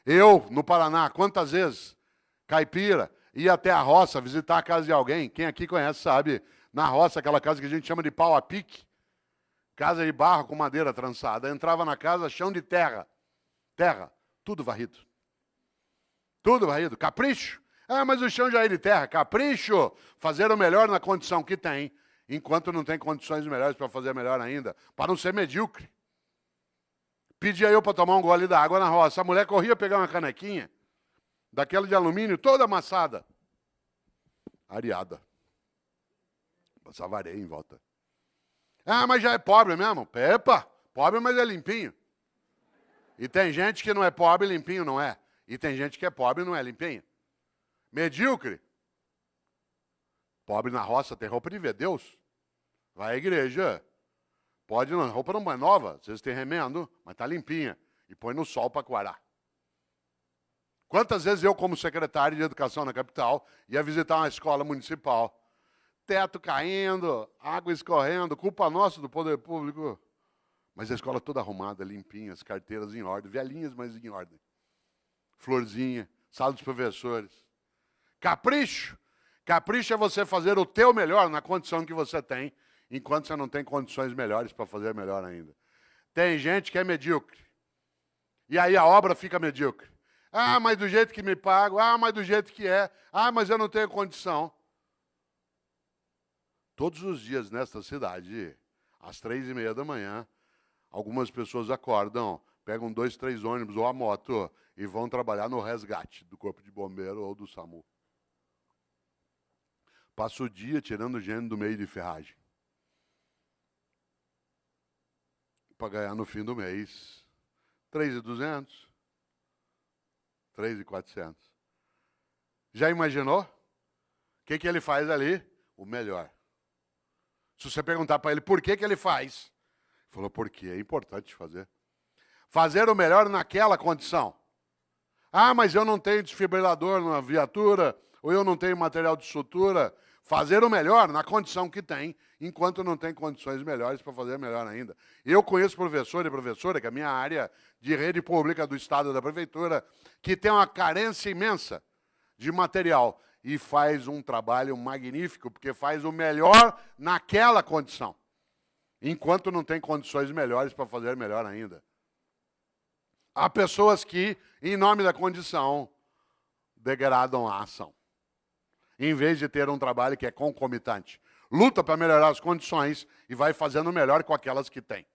Eu, no Paraná, quantas vezes, caipira, ia até a roça visitar a casa de alguém, quem aqui conhece sabe, na roça, aquela casa que a gente chama de pau a pique, casa de barro com madeira trançada. Entrava na casa, chão de terra, tudo varrido. Tudo varrido, capricho. Ah, mas o chão já é de terra, capricho. Fazer o melhor na condição que tem, enquanto não tem condições melhores para fazer melhor ainda, para não ser medíocre. Pedia eu para tomar um gole d'água na roça. A mulher corria pegar uma canequinha, daquela de alumínio, toda amassada. Areada. Passava areia em volta. Ah, mas já é pobre mesmo. Epa, pobre, mas é limpinho. E tem gente que não é pobre, limpinho não é. E tem gente que é pobre e não é limpinho. Medíocre. Pobre na roça tem roupa de ver Deus. Vai à igreja. Pode, não, roupa não é nova, às vezes tem remendo, mas está limpinha. E põe no sol para coarar. Quantas vezes eu, como secretário de educação na capital, ia visitar uma escola municipal? Teto caindo, água escorrendo, culpa nossa do poder público. Mas a escola toda arrumada, limpinha, as carteiras em ordem, velhinhas, mas em ordem. Florzinha, sala dos professores. Capricho. Capricho é você fazer o teu melhor na condição que você tem, enquanto você não tem condições melhores para fazer melhor ainda. Tem gente que é medíocre. E aí a obra fica medíocre. Ah, mas do jeito que me pago. Ah, mas do jeito que é. Ah, mas eu não tenho condição. Todos os dias nesta cidade, às 3h30 da manhã, algumas pessoas acordam, pegam 2, 3 ônibus ou a moto e vão trabalhar no resgate do Corpo de Bombeiro ou do SAMU. Passa o dia tirando gente do meio de ferragem. Para ganhar no fim do mês 3.200, 3.400. Já imaginou? O que ele faz ali? O melhor. Se você perguntar para ele por que ele faz, ele falou, porque é importante fazer. Fazer o melhor naquela condição. Ah, mas eu não tenho desfibrilador na viatura, ou eu não tenho material de sutura. Fazer o melhor na condição que tem, enquanto não tem condições melhores para fazer melhor ainda. Eu conheço professor e professora, que é a minha área de rede pública do Estado da Prefeitura, que tem uma carência imensa de material e faz um trabalho magnífico, porque faz o melhor naquela condição, enquanto não tem condições melhores para fazer melhor ainda. Há pessoas que, em nome da condição, degradam a ação, em vez de ter um trabalho que é concomitante. Luta para melhorar as condições e vai fazendo melhor com aquelas que tem.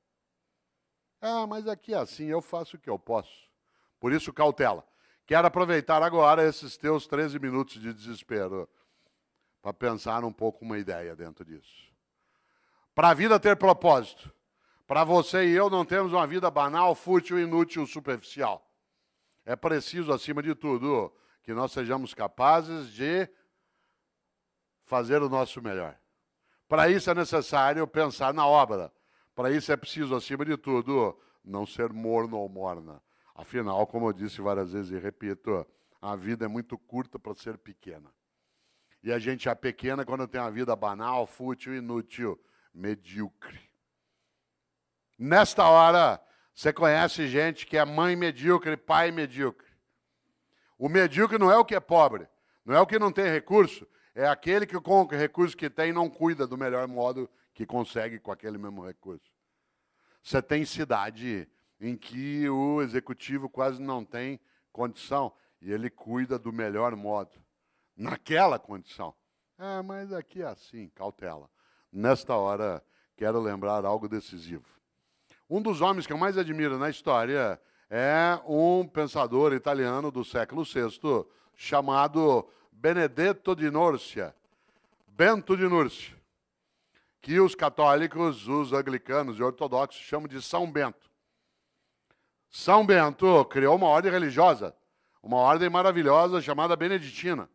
Ah, mas aqui é assim, eu faço o que eu posso. Por isso, cautela. Quero aproveitar agora esses teus 13 minutos de desespero para pensar um pouco uma ideia dentro disso. Para a vida ter propósito, para você e eu não termos uma vida banal, fútil, inútil, superficial. É preciso, acima de tudo, que nós sejamos capazes de fazer o nosso melhor. Para isso é necessário pensar na obra. Para isso é preciso, acima de tudo, não ser morno ou morna. Afinal, como eu disse várias vezes e repito, a vida é muito curta para ser pequena. E a gente é pequena quando tem uma vida banal, fútil, inútil, medíocre. Nesta hora, você conhece gente que é mãe medíocre, pai medíocre. O medíocre não é o que é pobre, não é o que não tem recurso, é aquele que com o recurso que tem não cuida do melhor modo que consegue com aquele mesmo recurso. Você tem cidade em que o executivo quase não tem condição e ele cuida do melhor modo, naquela condição. Ah, mas aqui é assim, cautela. Nesta hora, quero lembrar algo decisivo. Um dos homens que eu mais admiro na história é um pensador italiano do século VI, chamado Benedetto di Nursia, Bento de Núrcia, que os católicos, os anglicanos e ortodoxos chamam de São Bento. São Bento criou uma ordem religiosa, uma ordem maravilhosa chamada beneditina,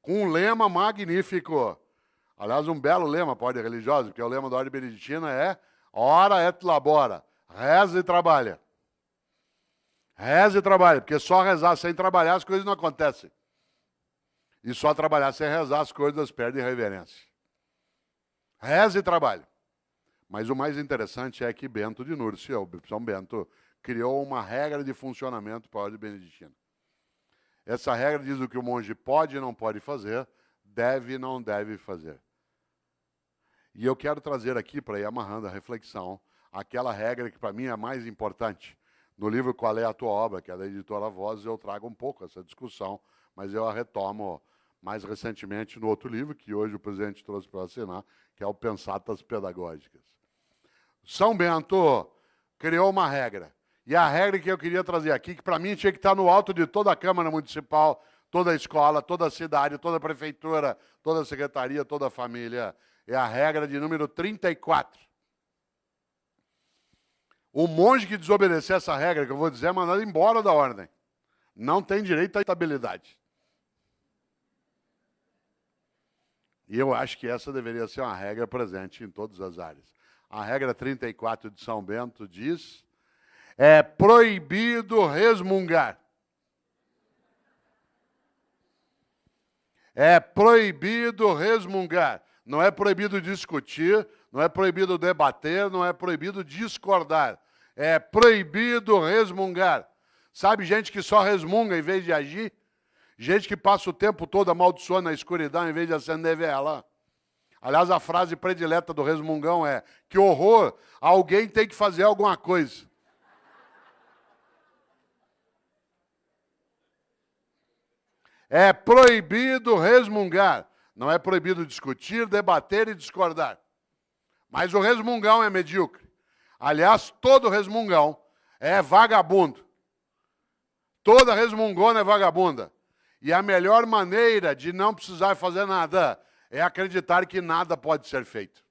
com um lema magnífico. Aliás, um belo lema para a ordem religiosa, porque o lema da ordem beneditina é ora et labora, reza e trabalha. Reza e trabalha, porque só rezar sem trabalhar as coisas não acontecem. E só trabalhar sem rezar, as coisas perdem reverência. Reza e trabalhe. Mas o mais interessante é que Bento de Núrcia, o São Bento, criou uma regra de funcionamento para a ordem beneditina. Essa regra diz o que o monge pode e não pode fazer, deve e não deve fazer. E eu quero trazer aqui, para ir amarrando a reflexão, aquela regra que para mim é a mais importante. No livro Qual é a Tua Obra, que é da editora Vozes, eu trago um pouco essa discussão, mas eu a retomo mais recentemente no outro livro, que hoje o presidente trouxe para assinar, que é o Pensatas Pedagógicas. São Bento criou uma regra. E a regra que eu queria trazer aqui, que para mim tinha que estar no alto de toda a Câmara Municipal, toda a escola, toda a cidade, toda a prefeitura, toda a secretaria, toda a família, é a regra de número 34. O monge que desobedecer essa regra, que eu vou dizer, é mandado embora da ordem. Não tem direito à estabilidade. E eu acho que essa deveria ser uma regra presente em todas as áreas. A regra 34 de São Bento diz: é proibido resmungar. É proibido resmungar. Não é proibido discutir, não é proibido debater, não é proibido discordar. É proibido resmungar. Sabe gente que só resmunga em vez de agir? Gente que passa o tempo todo amaldiçoando na escuridão em vez de acender vela. Aliás, a frase predileta do resmungão é: que horror, alguém tem que fazer alguma coisa. É proibido resmungar. Não é proibido discutir, debater e discordar. Mas o resmungão é medíocre. Aliás, todo resmungão é vagabundo. Toda resmungona é vagabunda. E a melhor maneira de não precisar fazer nada é acreditar que nada pode ser feito.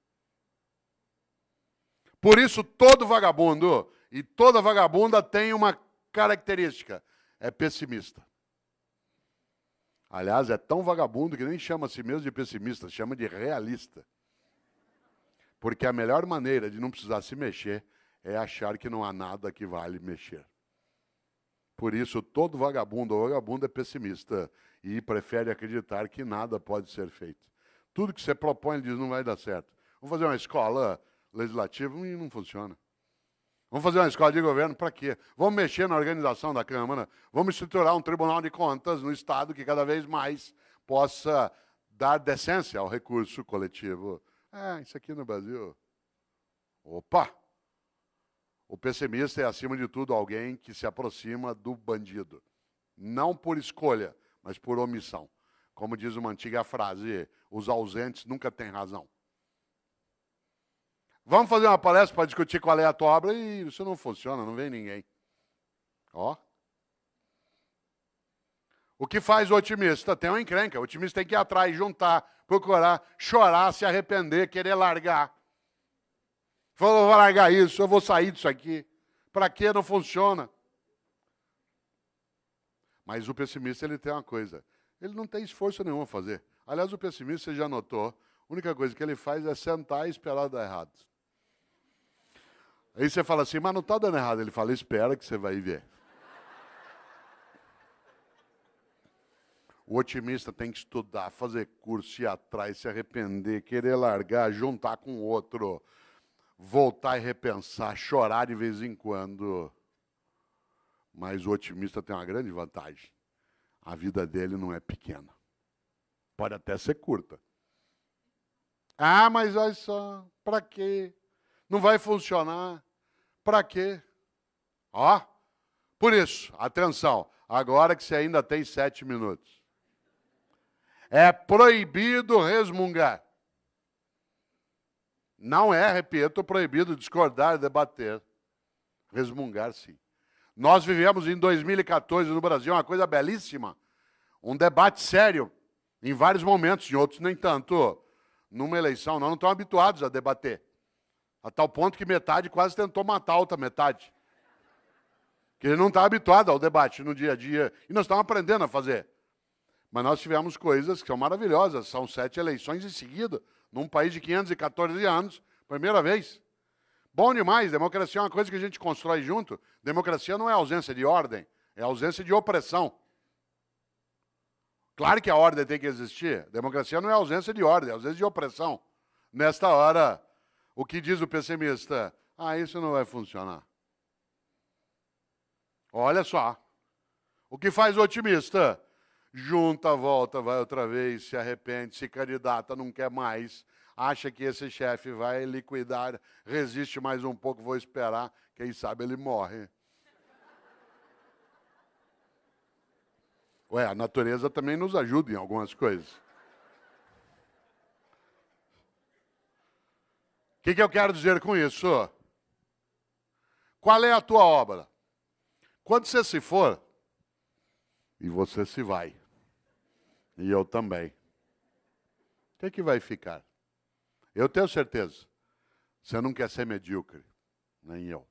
Por isso, todo vagabundo e toda vagabunda tem uma característica: é pessimista. Aliás, é tão vagabundo que nem chama a si mesmo de pessimista, chama de realista. Porque a melhor maneira de não precisar se mexer é achar que não há nada que vale mexer. Por isso, todo vagabundo ou vagabunda é pessimista e prefere acreditar que nada pode ser feito. Tudo que você propõe, ele diz, não vai dar certo. Vamos fazer uma escola legislativa e não funciona. Vamos fazer uma escola de governo, para quê? Vamos mexer na organização da Câmara, vamos estruturar um Tribunal de Contas no Estado que cada vez mais possa dar decência ao recurso coletivo. Isso aqui no Brasil. Opa! O pessimista é, acima de tudo, alguém que se aproxima do bandido. Não por escolha, mas por omissão. Como diz uma antiga frase, os ausentes nunca têm razão. Vamos fazer uma palestra para discutir qual é a tua obra e isso não funciona, não vem ninguém. Ó. O que faz o otimista? Tem uma encrenca. O otimista tem que ir atrás, juntar, procurar, chorar, se arrepender, querer largar. Falou, vou largar isso, eu vou sair disso aqui. Para quê? Não funciona. Mas o pessimista, ele tem uma coisa. Ele não tem esforço nenhum a fazer. Aliás, o pessimista, você já notou, a única coisa que ele faz é sentar e esperar dar errado. Aí você fala assim, mas não está dando errado. Ele fala, espera que você vai ver. O otimista tem que estudar, fazer curso, ir atrás, se arrepender, querer largar, juntar com outro, voltar e repensar, chorar de vez em quando. Mas o otimista tem uma grande vantagem. A vida dele não é pequena. Pode até ser curta. Mas olha só, para quê? Não vai funcionar. Para quê? Por isso, atenção, agora que você ainda tem 7 minutos. É proibido resmungar. Não é, repito, proibido discordar, debater. Resmungar, sim. Nós vivemos em 2014 no Brasil uma coisa belíssima. Um debate sério, em vários momentos, em outros nem tanto. Numa eleição, nós não estamos habituados a debater. A tal ponto que metade quase tentou matar a outra metade. Que ele não está habituado ao debate no dia a dia. E nós estamos aprendendo a fazer. Mas nós tivemos coisas que são maravilhosas. São 7 eleições em seguida, num país de 514 anos, primeira vez. Bom demais, democracia é uma coisa que a gente constrói junto. Democracia não é ausência de ordem, é ausência de opressão. Claro que a ordem tem que existir. Democracia não é ausência de ordem, é ausência de opressão. Nesta hora, o que diz o pessimista? Ah, isso não vai funcionar. Olha só. O que faz o otimista? Junta, volta, vai outra vez, se arrepende, se candidata, não quer mais, acha que esse chefe vai liquidar, resiste mais um pouco, vou esperar, quem sabe ele morre. Ué, a natureza também nos ajuda em algumas coisas. O que eu quero dizer com isso? Qual é a tua obra? Quando você se for, e você se vai, e eu também, o que vai ficar? Eu tenho certeza, você não quer ser medíocre, nem eu.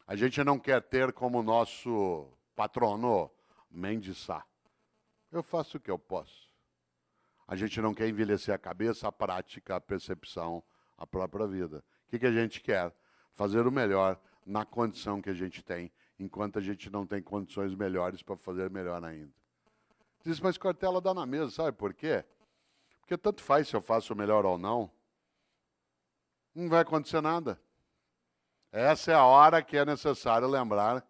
A gente não quer ter como nosso patrono Mendes Sá. Eu faço o que eu posso. A gente não quer envelhecer a cabeça, a prática, a percepção, a própria vida. O que a gente quer? Fazer o melhor na condição que a gente tem, enquanto a gente não tem condições melhores para fazer melhor ainda. Diz, mas Cortella dá na mesa, sabe por quê? Porque tanto faz se eu faço o melhor ou não, não vai acontecer nada. Essa é a hora que é necessário lembrar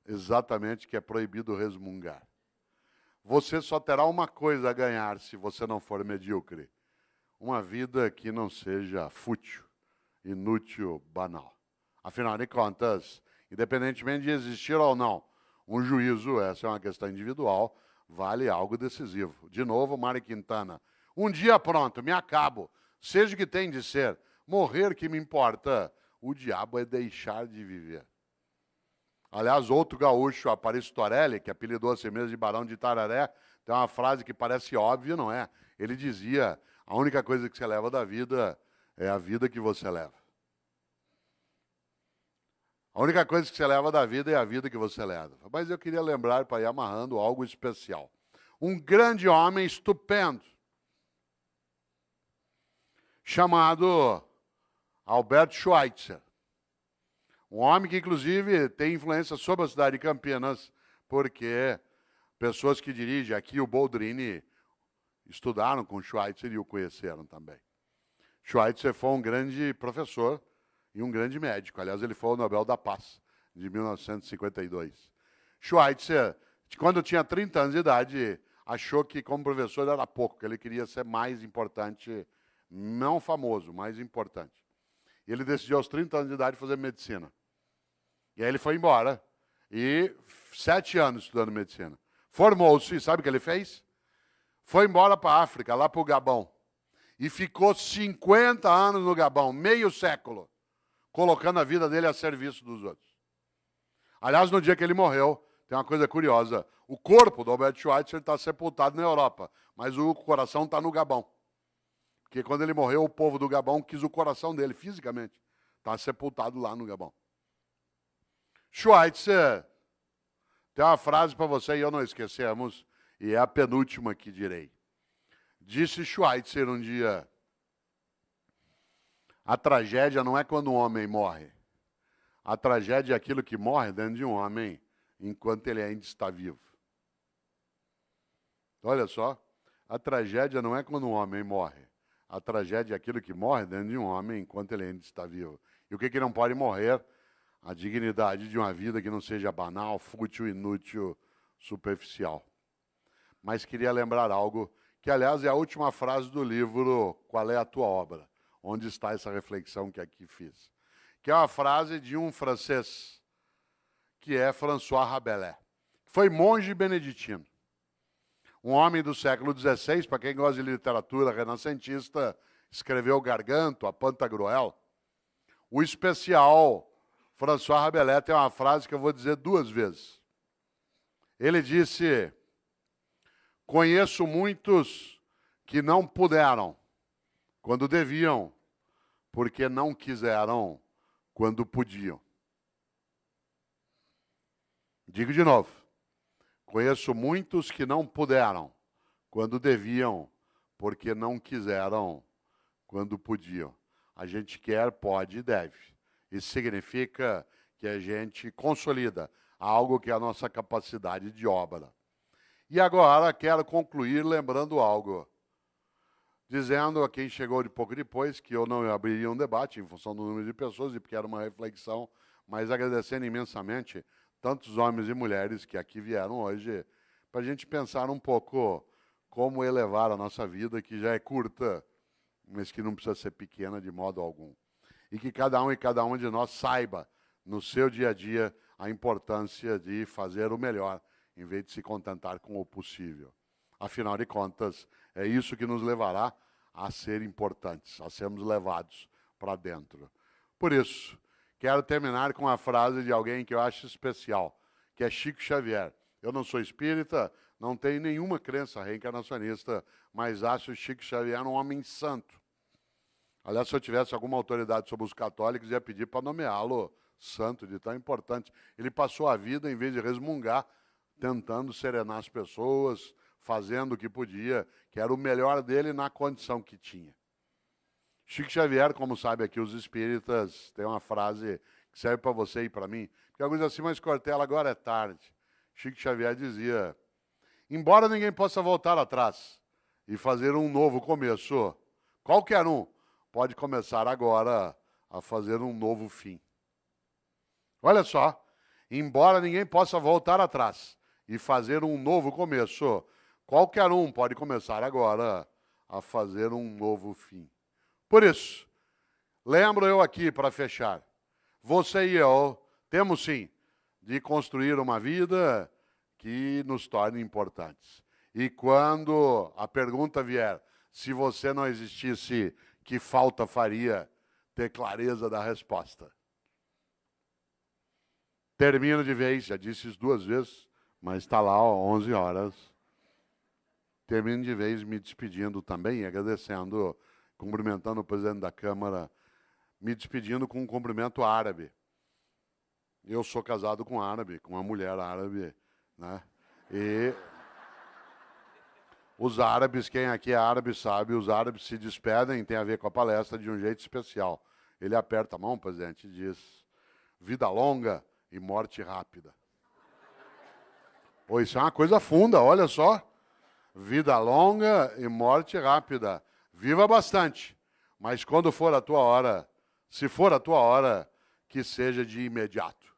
exatamente que é proibido resmungar. Você só terá uma coisa a ganhar se você não for medíocre. Uma vida que não seja fútil, inútil, banal. Afinal de contas, independentemente de existir ou não, um juízo, essa é uma questão individual, vale algo decisivo. De novo, Mário Quintana. Um dia pronto, me acabo. Seja o que tem de ser. Morrer que me importa. O diabo é deixar de viver. Aliás, outro gaúcho, Aparício Torelli, que apelidou a si mesmo de Barão de Itararé, tem uma frase que parece óbvia, não é? Ele dizia, a única coisa que você leva da vida é a vida que você leva. A única coisa que você leva da vida é a vida que você leva. Mas eu queria lembrar, para ir amarrando, algo especial. Um grande homem estupendo, chamado Albert Schweitzer. Um homem que, inclusive, tem influência sobre a cidade de Campinas, porque pessoas que dirigem aqui, o Boldrini, estudaram com Schweitzer e o conheceram também. Schweitzer foi um grande professor e um grande médico. Aliás, ele foi o Nobel da Paz, de 1952. Schweitzer, quando tinha 30 anos de idade, achou que como professor era pouco, que ele queria ser mais importante, não famoso, mais importante. E ele decidiu aos 30 anos de idade fazer medicina. E aí ele foi embora. E 7 anos estudando medicina. Formou-se, sabe o que ele fez? Foi embora para a África, lá para o Gabão. E ficou 50 anos no Gabão, meio século, colocando a vida dele a serviço dos outros. Aliás, no dia que ele morreu, tem uma coisa curiosa. O corpo do Albert Schweitzer está sepultado na Europa, mas o coração está no Gabão. Porque quando ele morreu, o povo do Gabão quis o coração dele, fisicamente. Está sepultado lá no Gabão. Schweitzer, tem uma frase para você e eu não esquecemos, e é a penúltima que direi. Disse Schweitzer um dia, a tragédia não é quando um homem morre. A tragédia é aquilo que morre dentro de um homem enquanto ele ainda está vivo. Olha só, a tragédia não é quando um homem morre. A tragédia é aquilo que morre dentro de um homem enquanto ele ainda está vivo. E o que não pode morrer? A dignidade de uma vida que não seja banal, fútil, inútil, superficial. Mas queria lembrar algo que, aliás, é a última frase do livro Qual é a Tua Obra? Onde está essa reflexão que aqui fiz. Que é uma frase de um francês, que é François Rabelais. Foi monge beneditino. Um homem do século XVI, para quem gosta de literatura renascentista, escreveu Garganto, a Pantagruel. O especial François Rabelais tem uma frase que eu vou dizer 2 vezes. Ele disse, conheço muitos que não puderam quando deviam, porque não quiseram quando podiam. Digo de novo. Conheço muitos que não puderam quando deviam, porque não quiseram quando podiam. A gente quer, pode e deve. Isso significa que a gente consolida algo que é a nossa capacidade de obra. E agora quero concluir lembrando algo. Dizendo a quem chegou de pouco depois que eu não abriria um debate em função do número de pessoas e porque era uma reflexão, mas agradecendo imensamente tantos homens e mulheres que aqui vieram hoje para a gente pensar um pouco como elevar a nossa vida, que já é curta, mas que não precisa ser pequena de modo algum. E que cada um e cada uma de nós saiba, no seu dia a dia, a importância de fazer o melhor, em vez de se contentar com o possível. Afinal de contas, é isso que nos levará a ser importantes, a sermos levados para dentro. Por isso, quero terminar com a frase de alguém que eu acho especial, que é Chico Xavier. Eu não sou espírita, não tenho nenhuma crença reencarnacionista, mas acho Chico Xavier um homem santo. Aliás, se eu tivesse alguma autoridade sobre os católicos, ia pedir para nomeá-lo santo, de tão importante. Ele passou a vida, em vez de resmungar, tentando serenar as pessoas, fazendo o que podia, que era o melhor dele na condição que tinha. Chico Xavier, como sabe aqui os espíritas, tem uma frase que serve para você e para mim, porque alguns dizem assim, mas Cortella, agora é tarde. Chico Xavier dizia, embora ninguém possa voltar atrás e fazer um novo começo, qualquer um pode começar agora a fazer um novo fim. Olha só, embora ninguém possa voltar atrás e fazer um novo começo, qualquer um pode começar agora a fazer um novo fim. Por isso, lembro eu aqui para fechar, você e eu temos sim de construir uma vida que nos torne importantes. E quando a pergunta vier, se você não existisse, que falta faria ter clareza da resposta? Termino de vez, já disse isso 2 vezes, mas está lá, ó, 11 horas. Termino de vez me despedindo também, agradecendo, cumprimentando o presidente da Câmara, me despedindo com um cumprimento árabe. Eu sou casado com árabe, com uma mulher árabe, né? E os árabes, quem aqui é árabe sabe, os árabes se despedem, tem a ver com a palestra, de um jeito especial. Ele aperta a mão, presidente, e diz, vida longa e morte rápida. Pô, isso é uma coisa funda, olha só. Vida longa e morte rápida. Viva bastante, mas quando for a tua hora, se for a tua hora, que seja de imediato.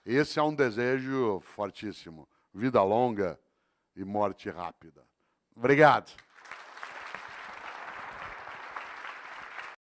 Esse é um desejo fortíssimo. Vida longa e morte rápida. Obrigado.